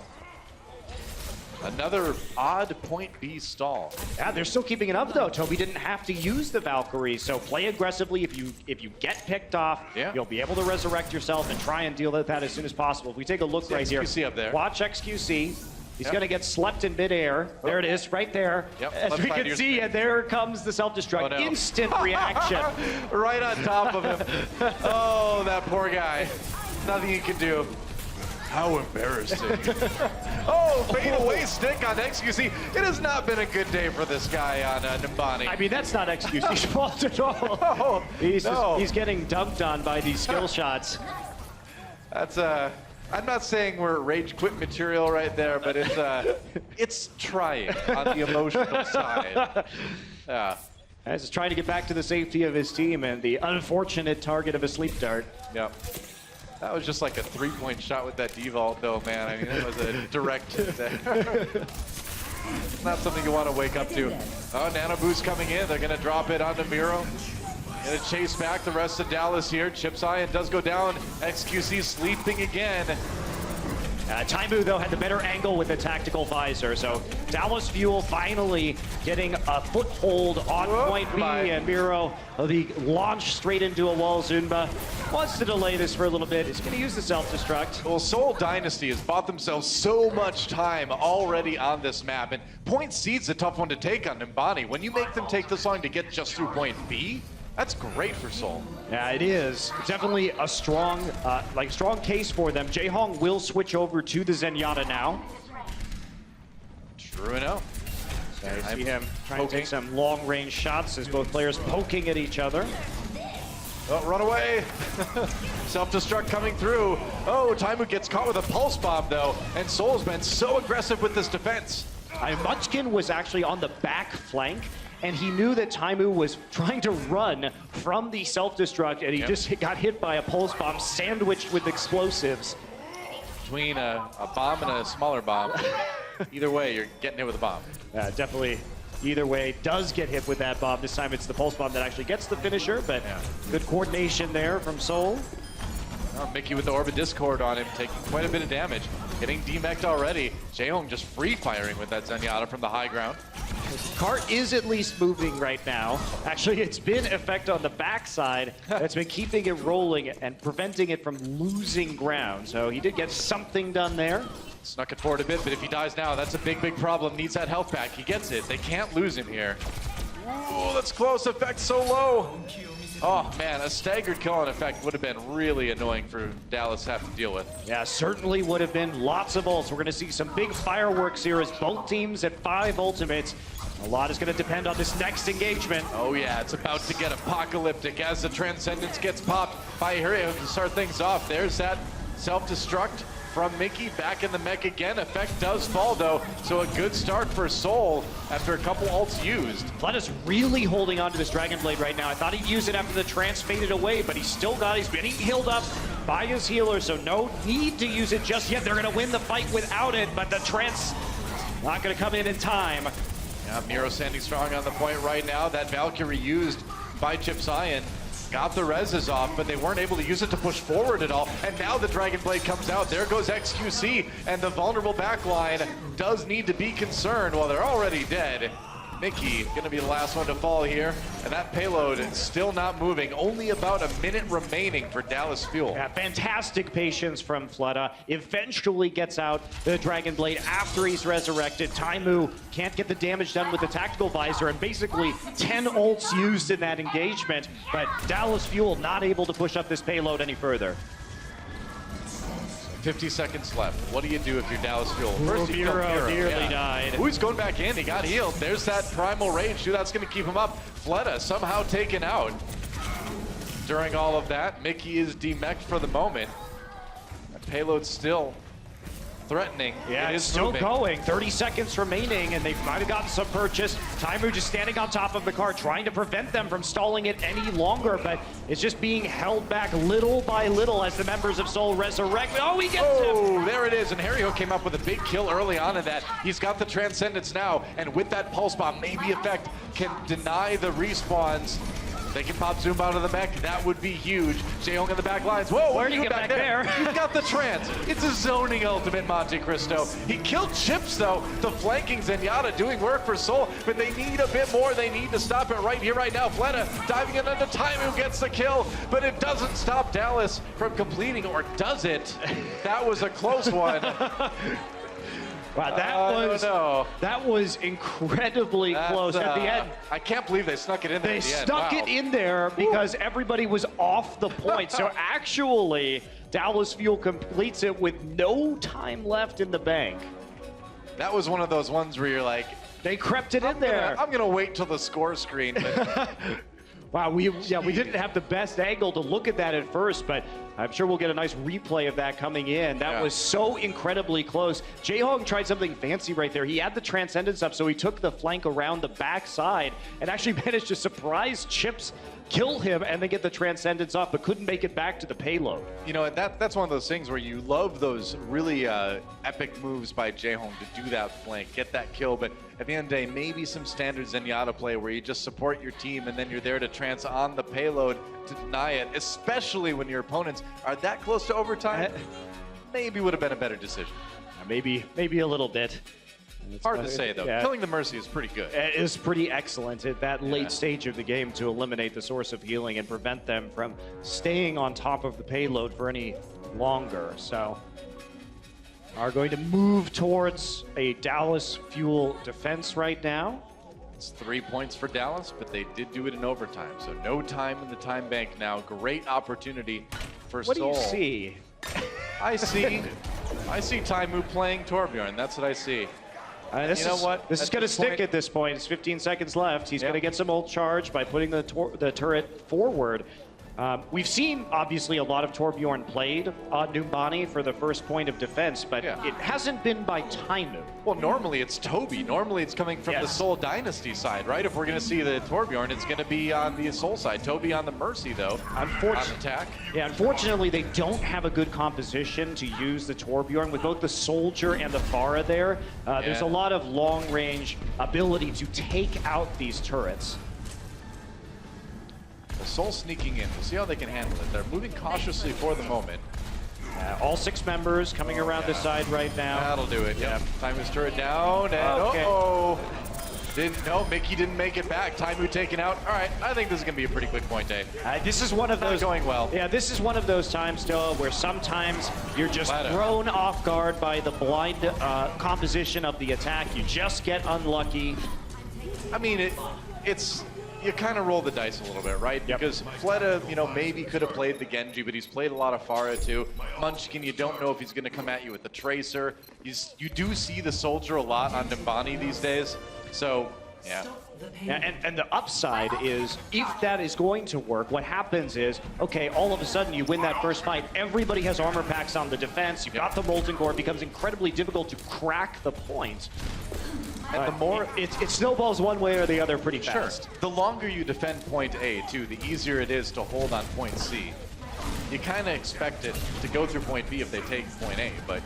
Another odd point B stall.
Yeah, they're still keeping it up though. Toby didn't have to use the Valkyrie, so play aggressively. If you get picked off, you'll be able to resurrect yourself and try and deal with that as soon as possible. If we take a look right here,
XQC up there.
Watch XQC. He's going to get slept in midair. There it is, right there. As we can see, and there comes the self-destruct.
Oh, no.
Instant reaction.
Right on top of him. Oh, that poor guy. Nothing you can do. How embarrassing. Oh, fade away stick on XQC. It has not been a good day for this guy on Nimbani.
I mean, that's not XQC's fault at all.
No,
He's getting dunked on by these skill shots.
That's I'm not saying we're rage quit material right there, but it's trying on the emotional side. Yeah.
As he's trying to get back to the safety of his team and the unfortunate target of a sleep dart.
Yep. That was just like a 3-point shot with that D-vault, though, man. I mean, it was a direct hit there. Not something you want to wake up to. Oh, Nano Boost coming in. They're going to drop it onto Miro. Going to chase back the rest of Dallas here. Chip's Ion does go down. XQC sleeping again.
Taimu, though, had the better angle with the tactical visor, so Dallas Fuel finally getting a foothold on point B, and Miro, the launch straight into a wall. Zunba wants to delay this for a little bit. He's going to use the self-destruct.
Well, Seoul Dynasty has bought themselves so much time already on this map, and point C's a tough one to take on Nimbani. When you make them take this long to get just through point B, that's great for Seoul.
Yeah, it is. Definitely a strong case for them. Jaehong will switch over to the Zenyatta now.
True enough.
So I see him trying to take some long-range shots as both players poking at each other.
Oh, run away. Self-destruct coming through. Oh, Taimu gets caught with a pulse bomb, though, and Seoul's been so aggressive with this defense.
Munchkin was actually on the back flank, and he knew that Taimu was trying to run from the self-destruct, and he just got hit by a pulse bomb sandwiched with explosives.
Between a bomb and a smaller bomb, either way, you're getting hit with a bomb.
Definitely. Either way, does get hit with that bomb. This time it's the pulse bomb that actually gets the finisher, but good coordination there from Seoul.
Oh, Mickey with the Orbit Discord on him, taking quite a bit of damage. Getting demeched already. Jaehong just free firing with that Zenyatta from the high ground.
Cart is at least moving right now. Actually, it's been effect on the backside that's been keeping it rolling and preventing it from losing ground. So he did get something done there.
Snuck it forward a bit, but if he dies now, that's a big, big problem. Needs that health back. He gets it. They can't lose him here. Ooh, that's close. Effect so low. Oh, man, a staggered kill on effect would have been really annoying for Dallas to have to deal with.
Yeah, certainly would have been lots of ults. We're going to see some big fireworks here as both teams at 5 ultimates. A lot is going to depend on this next engagement.
Oh, yeah, it's about to get apocalyptic as the Transcendence gets popped by Hero to start things off. There's that self-destruct from Mickey, back in the mech again. Effect does fall, though, so a good start for Seoul after a couple ults used.
Flood is really holding on to this Dragon Blade right now. I thought he'd use it after the trance faded away, but he's still got it. He's been healed up by his healer, so no need to use it just yet. They're going to win the fight without it, but the trance not going to come in time.
Yeah, Miro standing strong on the point right now. That Valkyrie used by Chip's Ion got the reses off, but they weren't able to use it to push forward at all. And now the Dragon Blade comes out. There goes XQC, and the vulnerable backline does need to be concerned. Well, they're already dead. Mickey gonna be the last one to fall here, and that payload is still not moving. Only about a minute remaining for Dallas Fuel.
Yeah, fantastic patience from Fleta. Eventually gets out the Dragon Blade after he's resurrected. Taimu can't get the damage done with the tactical visor, and basically 10 ults used in that engagement, but Dallas Fuel not able to push up this payload any further.
50 seconds left. What do you do if you're Dallas Fuel? First, you
Miro nearly
yeah.
died.
Who's going back in? He got healed. There's that primal rage. Dude, that's going to keep him up. Fleta somehow taken out. During all of that, Mickey is demeched for the moment. That payload still threatening.
Yeah,
it
it's
is
still
moving.
going. 30 seconds remaining, and they might have gotten some purchase. Taimu just standing on top of the car, trying to prevent them from stalling it any longer, but it's just being held back little by little as the members of Seoul resurrect. Oh, he gets him!
Oh, there it is, and Harry Hook came up with a big kill early on in that. He's got the Transcendence now, and with that Pulse Bomb, maybe Effect can deny the respawns. They can pop Zoom out of the mech. That would be huge. Jaehong in the back lines. Whoa,
Where'd he get back there?
You've got the trance. It's a zoning ultimate, MonteCristo. He killed Chips, though. The flanking Zenyatta doing work for Seoul, but they need a bit more. They need to stop it right here, right now. Fleta diving in under Taimu gets the kill, but it doesn't stop Dallas from completing, or does it? That was a close one.
Wow, that was incredibly close at the end.
I can't believe they snuck it in there.
They
at the end.
stuck
Wow.
it in there because everybody was off the point. So actually, Dallas Fuel completes it with no time left in the bank.
That was one of those ones where you're like,
They crept it in there.
I'm gonna wait till the score screen. But
Wow, we didn't have the best angle to look at that at first, but I'm sure we'll get a nice replay of that coming in. That was so incredibly close. Jaehong tried something fancy right there. He had the Transcendence up, so he took the flank around the backside and actually managed to surprise Chips, kill him, and then get the Transcendence off, but couldn't make it back to the payload.
you know, that's one of those things where you love those really epic moves by Jaehong to do that flank, get that kill, but at the end of the day, maybe some standard Zenyatta play where you just support your team and then you're there to trance on the payload to deny it, especially when your opponents are that close to overtime. Maybe would have been a better decision.
Maybe a little bit.
Hard to say, though.
Yeah.
Killing the Mercy is pretty good.
It is pretty excellent at that late stage of the game to eliminate the source of healing and prevent them from staying on top of the payload for any longer. So, are going to move towards a Dallas Fuel defense right now.
It's 3 points for Dallas, but they did do it in overtime, so no time in the time bank now. Great opportunity for
What
Seoul.
do you see?
I see Taimu playing Torbjorn. That's what I see.
This is going to stick at this point. It's 15 seconds left. He's going to get some ult charge by putting the turret forward. We've seen, obviously, a lot of Torbjorn played on Numbani for the first point of defense, but it hasn't been by Taimu.
Well, normally it's Toby. Normally it's coming from the Seoul Dynasty side, right? If we're going to see the Torbjorn, it's going to be on the Seoul side. Toby on the Mercy, though, on attack.
Yeah, unfortunately, they don't have a good composition to use the Torbjorn. With both the Soldier and the Pharah there, there's a lot of long-range ability to take out these turrets.
Seoul sneaking in. We'll see how they can handle it. They're moving cautiously for the moment.
All 6 members coming around the side right now.
That'll do it. Yep. Taimu's turret down, and Mickey didn't make it back. Taimu taken out. All right, I think this is going to be a pretty quick point, eh?
This is one of those
going well.
Yeah, this is one of those times, still, where sometimes you're just thrown off guard by the blind composition of the attack. You just get unlucky.
I mean, it's. You kind of roll the dice a little bit, right? Because Fleta, maybe could have played the Genji, but he's played a lot of Pharah too. Munchkin, you don't know if he's going to come at you with the Tracer. You do see the Soldier a lot on Numbani these days, so yeah.
And the upside is, if that is going to work, what happens is, okay, all of a sudden you win that first fight, everybody has armor packs on the defense, you've got the Molten Core, it becomes incredibly difficult to crack the point. And the more it snowballs one way or the other pretty fast.
The longer you defend point A, too, the easier it is to hold on point C. You kind of expect it to go through point B if they take point A, but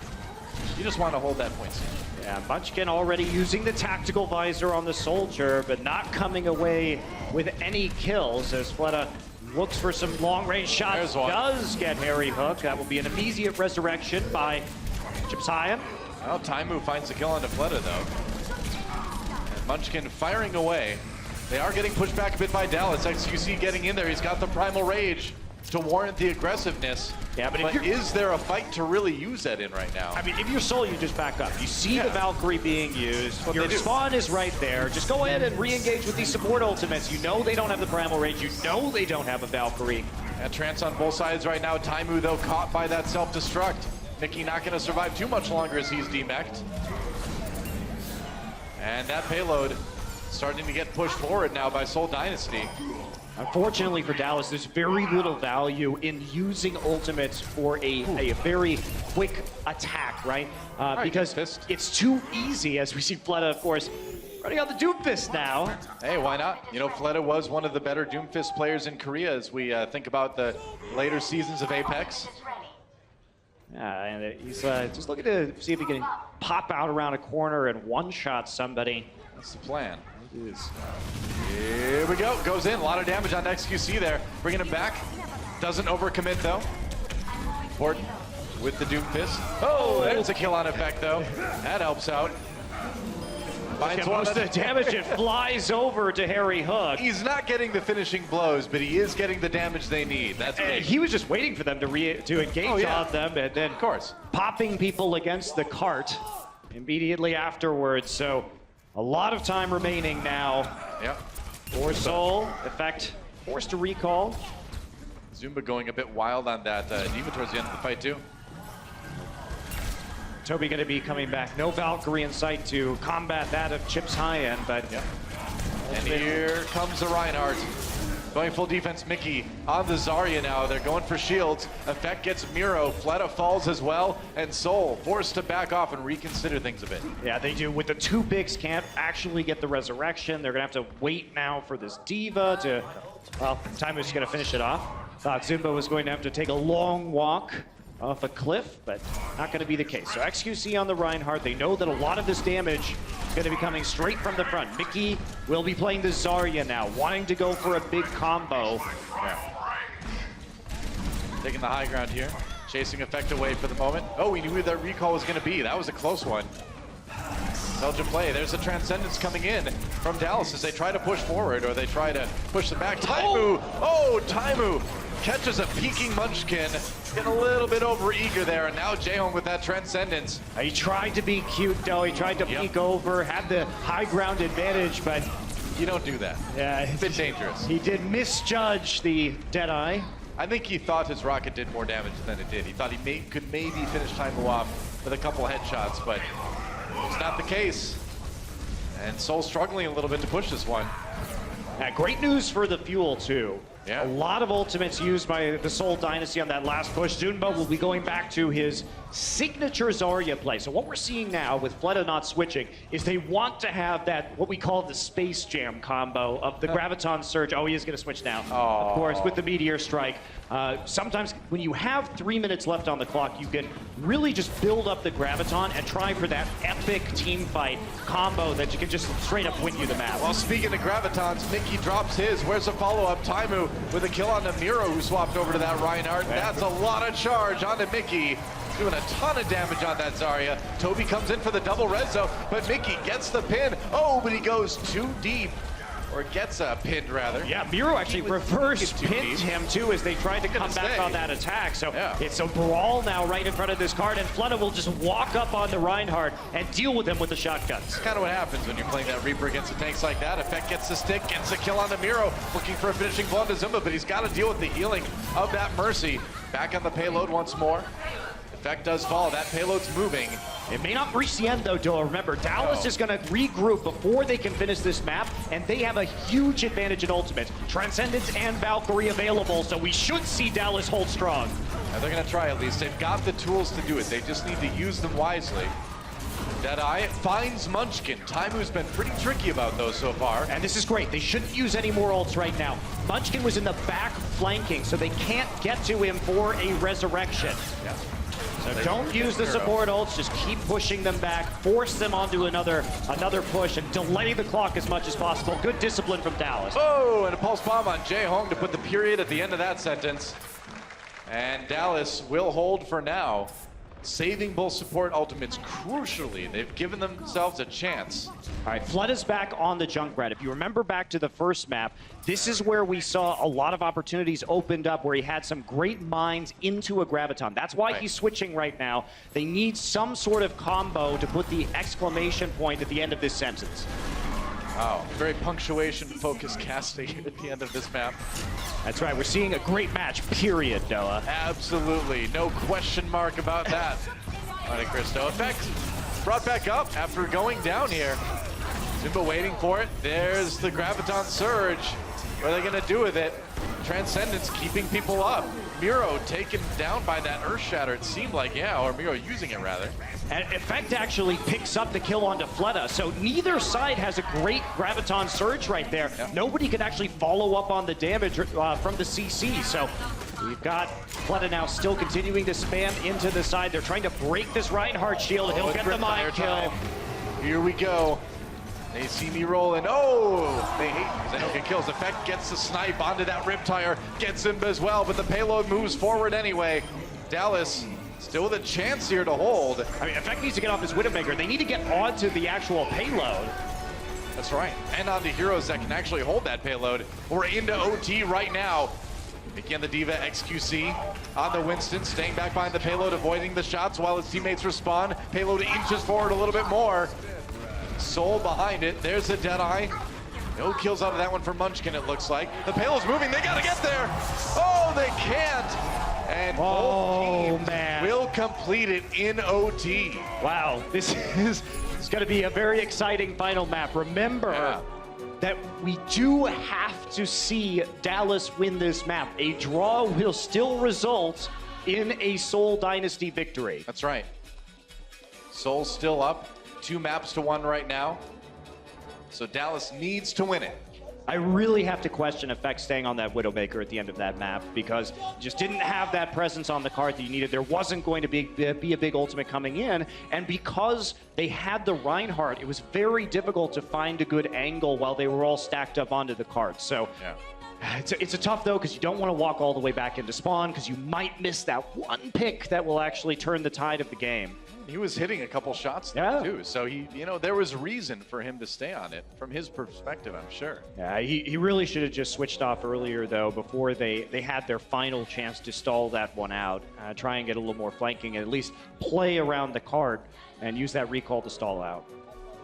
you just want to hold that point C.
Yeah, Munchkin already using the tactical visor on the Soldier, but not coming away with any kills as Fleta looks for some long-range shots. Does get Harry Hook. That will be an immediate resurrection by Chipsayan.
Well, Taimu finds the kill onto Fleta, though. Munchkin firing away. They are getting pushed back a bit by Dallas. XQC getting in there. He's got the Primal Rage to warrant the aggressiveness.
Yeah, but
is there a fight to really use that in right now?
I mean, if you're Seoul, you just back up. You see the Valkyrie being used. Your spawn is right there. Just go ahead and re-engage with these support ultimates. You know they don't have the Primal Rage. You know they don't have a Valkyrie.
And Trance on both sides right now. Taimu, though, caught by that self-destruct. Mickey not going to survive too much longer as he's demeched. And that payload starting to get pushed forward now by Seoul Dynasty.
Unfortunately for Dallas, there's very little value in using ultimates for a very quick attack, right? Because it's too easy, as we see Fleta, of course, running out the Doomfist now.
Hey, why not? You know, Fleta was one of the better Doomfist players in Korea as we think about the later seasons of Apex.
Yeah, and he's just looking to see if he can pop out around a corner and one-shot somebody.
That's the plan.
It is.
Here we go. Goes in. A lot of damage on XQC there. Bringing him back. Doesn't overcommit, though. Important with the Doomfist. Oh, there's a kill on effect, though. That helps out.
Finds most of the damage. It flies over to Harry Hook.
He's not getting the finishing blows, but he is getting the damage they need. That's big.
He was just waiting for them to engage on them, and then
of course
popping people against the cart immediately afterwards. So a lot of time remaining now.
Yep.
For Seoul, in fact, forced to recall.
Zumba going a bit wild on that Diva towards the end of the fight too.
Toby going to be coming back. No Valkyrie in sight to combat that of Chip's high end, but
and here comes the Reinhardt. Going full defense, Mickey on the Zarya now. They're going for shields. Effect gets Miro. Fleta falls as well. And Seoul forced to back off and reconsider things a bit.
Yeah, they do. With the two bigs can't actually get the resurrection. They're going to have to wait now for this Diva to, well, Taimu's going to finish it off. Thought Zumba was going to have to take a long walk off a cliff, but not going to be the case. So XQC on the Reinhardt. They know that a lot of this damage is going to be coming straight from the front. Mickey will be playing the Zarya now, wanting to go for a big combo.
Yeah. Taking the high ground here. Chasing effect away for the moment. Oh, we knew who that recall was going to be. That was a close one. Belgian play. There's a Transcendence coming in from Dallas as they try to push forward or they try to push them back. Taimu! Oh, Taimu catches a peeking Munchkin. Getting a little bit over eager there, and now Jaehoon with that Transcendence.
He tried to be cute, though. He tried to peek over, had the high ground advantage, but
you don't do that.
Yeah,
it's a bit dangerous.
He did misjudge the Deadeye.
I think he thought his rocket did more damage than it did. He thought he could maybe finish Taimu off with a couple headshots, but it's not the case. And Seoul struggling a little bit to push this one.
Great news for the Fuel, too.
Yeah.
A lot of ultimates used by the Seoul Dynasty on that last push. Zumba will be going back to his signature Zarya play. So what we're seeing now with Fleta not switching is they want to have that, what we call the Space Jam combo of the Graviton Surge. Oh, he is going to switch now. Of course, with the Meteor Strike. Sometimes when you have 3 minutes left on the clock, you can really just build up the Graviton and try for that epic team fight combo that you can just straight up win you the match.
Well, speaking of Gravitons, Mickey drops his. Where's the follow-up? Taimu with a kill on the Miro who swapped over to that Reinhardt. That's a lot of charge onto Mickey. Doing a ton of damage on that Zarya. Toby comes in for the double res though, but Mickey gets the pin. Oh, but he goes too deep. Or gets pinned, rather.
Yeah, Miro actually reverse pinned him, too, as they tried to come back on that attack. So it's a brawl now right in front of this card, and Fleta will just walk up on the Reinhardt and deal with him with the shotguns.
That's kind of what happens when you're playing that Reaper against the tanks like that. Effect gets the stick, gets a kill on the Miro, looking for a finishing blow to Zumba, but he's got to deal with the healing of that Mercy. Back on the payload once more. Effect does fall. That payload's moving.
It may not reach the end, though, Doa. Remember, Dallas is going to regroup before they can finish this map, and they have a huge advantage in ultimate. Transcendence and Valkyrie available, so we should see Dallas hold strong.
Now they're going to try at least. They've got the tools to do it. They just need to use them wisely. Deadeye finds Munchkin. Taimu's been pretty tricky about those so far.
And this is great. They shouldn't use any more ults right now. Munchkin was in the back flanking, so they can't get to him for a resurrection.
Yeah.
So don't use the support ults, just keep pushing them back, force them onto another push, and delay the clock as much as possible. Good discipline from Dallas.
Oh, and a pulse bomb on Jaehoon to put the period at the end of that sentence. And Dallas will hold for now. saving both support ultimates crucially. They've given themselves a chance.
All right, Flood is back on the Junkrat. If you remember back to the first map, this is where we saw a lot of opportunities opened up where he had some great mines into a Graviton. That's why he's switching right now. They need some sort of combo to put the exclamation point at the end of this sentence.
Wow, very punctuation-focused casting at the end of this map.
That's right, we're seeing a great match, period, Noah.
Absolutely, no question mark about that. MonteCristo effect brought back up after going down here. Zimba waiting for it. There's the Graviton Surge. What are they gonna do with it? Transcendence keeping people up. Miro taken down by that Earth Shatter, it seemed like, yeah, or Miro using it rather.
And Effect actually picks up the kill onto Fleta, so neither side has a great Graviton Surge right there. Yep. Nobody could actually follow up on the damage from the CC, so we've got Fleta now still continuing to spam into the side. They're trying to break this Reinhardt shield. He'll get the mind kill.
Here we go. They see me rolling. Oh, they hate they don't get kills. Effect gets the snipe onto that Riptire, gets him as well, but the payload moves forward anyway. Dallas still with a chance here to hold.
I mean, Effect needs to get off his Widowmaker. They need to get onto the actual payload.
That's right, and onto heroes that can actually hold that payload. We're into OT right now. Again, the D.Va XQC on the Winston, staying back behind the payload, avoiding the shots while his teammates respond. Payload inches forward a little bit more. Soul behind it. There's the Deadeye. No kills out of that one for Munchkin, it looks like. The payload's moving. They gotta get there. Oh, they can't. And both teams will complete it in OT.
Wow, this is going to be a very exciting final map. Remember that we do have to see Dallas win this map. A draw will still result in a Seoul Dynasty victory.
That's right. Seoul's still up. 2 maps to 1 right now. So Dallas needs to win it.
I really have to question Effect staying on that Widowmaker at the end of that map because you just didn't have that presence on the card that you needed. There wasn't going to be a big ultimate coming in, and because they had the Reinhardt, it was very difficult to find a good angle while they were all stacked up onto the card. So it's a tough though, because you don't want to walk all the way back into spawn because you might miss that one pick that will actually turn the tide of the game.
He was hitting a couple shots there too, so there was reason for him to stay on it from his perspective, I'm sure.
Yeah, he really should have just switched off earlier though, before they had their final chance to stall that one out, try and get a little more flanking and at least play around the card and use that recall to stall out.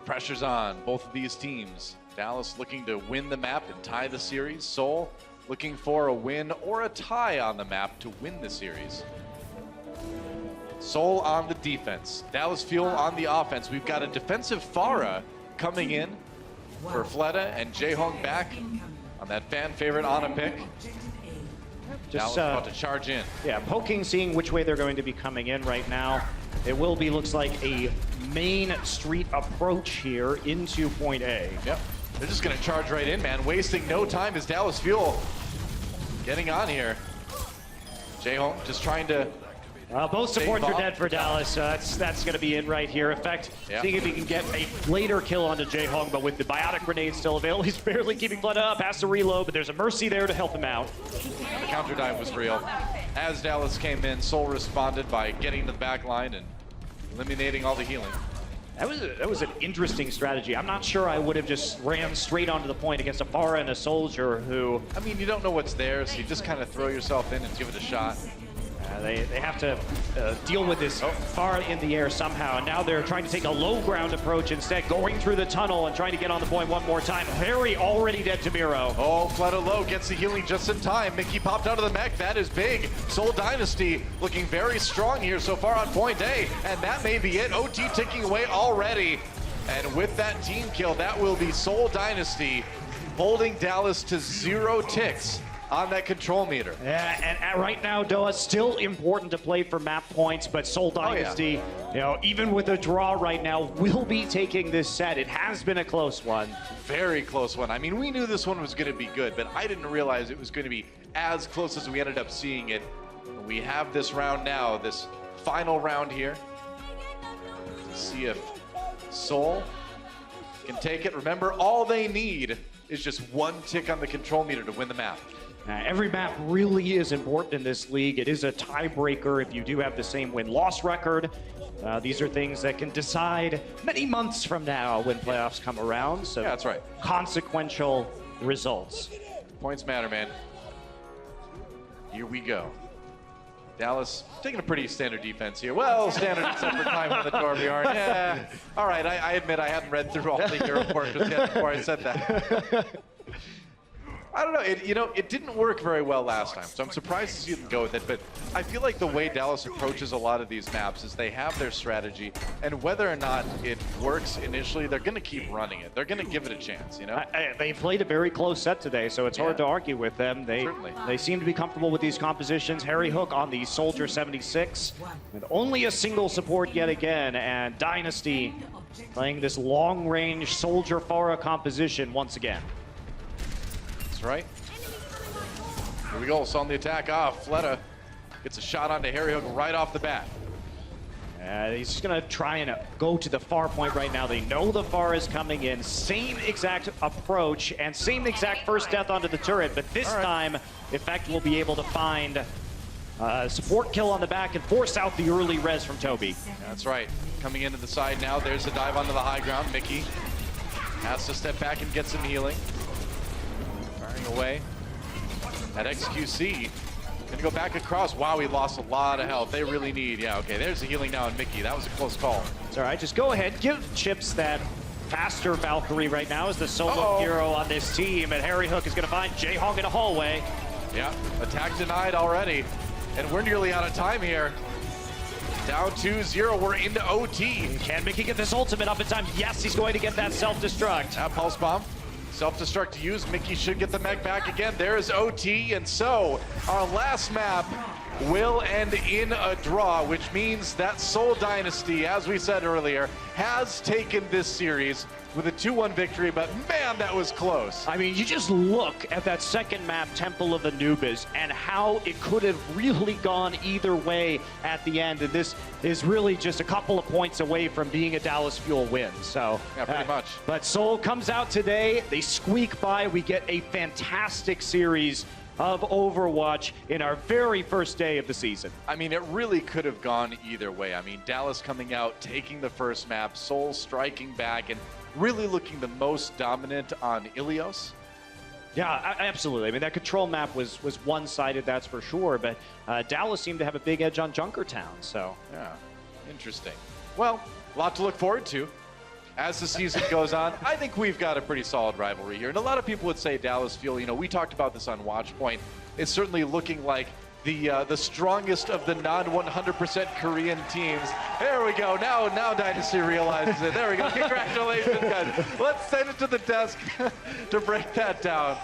Pressure's on both of these teams. Dallas looking to win the map and tie the series. Seoul looking for a win or a tie on the map to win the series. Seoul on the defense. Dallas Fuel on the offense. We've got a defensive Pharah coming in for Fleta and Jaehong back on that fan favorite Ana pick.
Just
Dallas about to charge in.
Yeah, poking, seeing which way they're going to be coming in right now. It will be, looks like, a main street approach here into point A.
Yep, they're just gonna charge right in, man. Wasting no time as Dallas Fuel getting on here. Jaehong just trying to
both supports are dead for Dallas, so that's going to be it right here. Effect, seeing if he can get a later kill onto Jaehong, but with the biotic grenade still available, he's barely keeping blood up, has to reload, but there's a Mercy there to help him out.
And the counter dive was real. As Dallas came in, Seoul responded by getting to the back line and eliminating all the healing.
That was an interesting strategy. I'm not sure I would have just ran straight onto the point against a Pharah and a Soldier who...
I mean, you don't know what's there, so you just kind of throw yourself in and give it a shot.
They have to deal with this far in the air somehow, and now they're trying to take a low ground approach instead, going through the tunnel and trying to get on the point one more time. Harry already dead to Miro.
Oh, Fleta low gets the healing just in time. Mickey popped out of the mech. That is big. Seoul Dynasty looking very strong here so far on point A, and that may be it. OT ticking away already. And with that team kill, that will be Seoul Dynasty holding Dallas to 0 ticks on that control meter.
Yeah, and right now, Doa, still important to play for map points, but Seoul Dynasty, even with a draw right now, will be taking this set. It has been a close one.
Very close one. I mean, we knew this one was going to be good, but I didn't realize it was going to be as close as we ended up seeing it. We have this round now, this final round here. Let's see if Seoul can take it. Remember, all they need is just 1 tick on the control meter to win the map.
Every map really is important in this league. It is a tiebreaker if you do have the same win-loss record. These are things that can decide many months from now when playoffs come around. So
yeah, that's right.
Consequential results.
Points matter, man. Here we go. Dallas taking a pretty standard defense here. Well, standard except for time on the Torbjorn. Yeah. All right, I admit I hadn't read through all the hero portraits yet before I said that. I don't know. It didn't work very well last time, so I'm surprised to see them go with it. But I feel like the way Dallas approaches a lot of these maps is they have their strategy, and whether or not it works initially, they're going to keep running it. They're going to give it a chance, you know?
They played a very close set today, so it's hard to argue with them. They seem to be comfortable with these compositions. Harry Hook on the Soldier 76, with only a single support yet again, and Dynasty playing this long-range Soldier Pharah composition once again.
Right. Here we go. So on the attack off. Fleta gets a shot onto Harry Hook right off the bat.
He's just going to try and go to the far point right now. They know the far is coming in. Same exact approach and same exact first death onto the turret, but this time, Effect will be able to find a support kill on the back and force out the early res from Toby.
That's right. Coming into the side now. There's a dive onto the high ground. Mickey has to step back and get some healing. Away at XQC. Gonna go back across. Wow, he lost a lot of health. They really need, yeah, okay, there's the healing now on Mickey. That was a close call.
It's all right, just go ahead, give Chips that faster Valkyrie right now as the solo hero on this team, and Harry Hook is gonna find J-Hong in a hallway.
Yeah, attack denied already, and we're nearly out of time here. Down 2-0, we're into OT.
Can Mickey get this ultimate up in time? Yes, he's going to get that self-destruct.
Pulse bomb. Self-destruct to use. Mickey should get the mech back again. There's OT, and so our last map will end in a draw, which means that Seoul Dynasty, as we said earlier, has taken this series with a 2-1 victory, but man, that was close.
I mean, you just look at that second map, Temple of Anubis, and how it could have really gone either way at the end, and this is really just a couple of points away from being a Dallas Fuel win. So
yeah, pretty much.
But Seoul comes out today, they squeak by, we get a fantastic series of Overwatch in our very first day of the season.
I mean, it really could have gone either way. I mean, Dallas coming out, taking the first map, Seoul striking back, and really looking the most dominant on Ilios.
Yeah, absolutely. I mean, that control map was one-sided, that's for sure, but Dallas seemed to have a big edge on Junkertown, so.
Yeah, interesting. Well, a lot to look forward to as the season goes on. I think we've got a pretty solid rivalry here, and a lot of people would say Dallas Fuel, you know, we talked about this on Watchpoint, it's certainly looking like the strongest of the non-100% Korean teams. There we go. Now Dynasty realizes it. There we go. Congratulations, guys. Let's send it to the desk to break that down.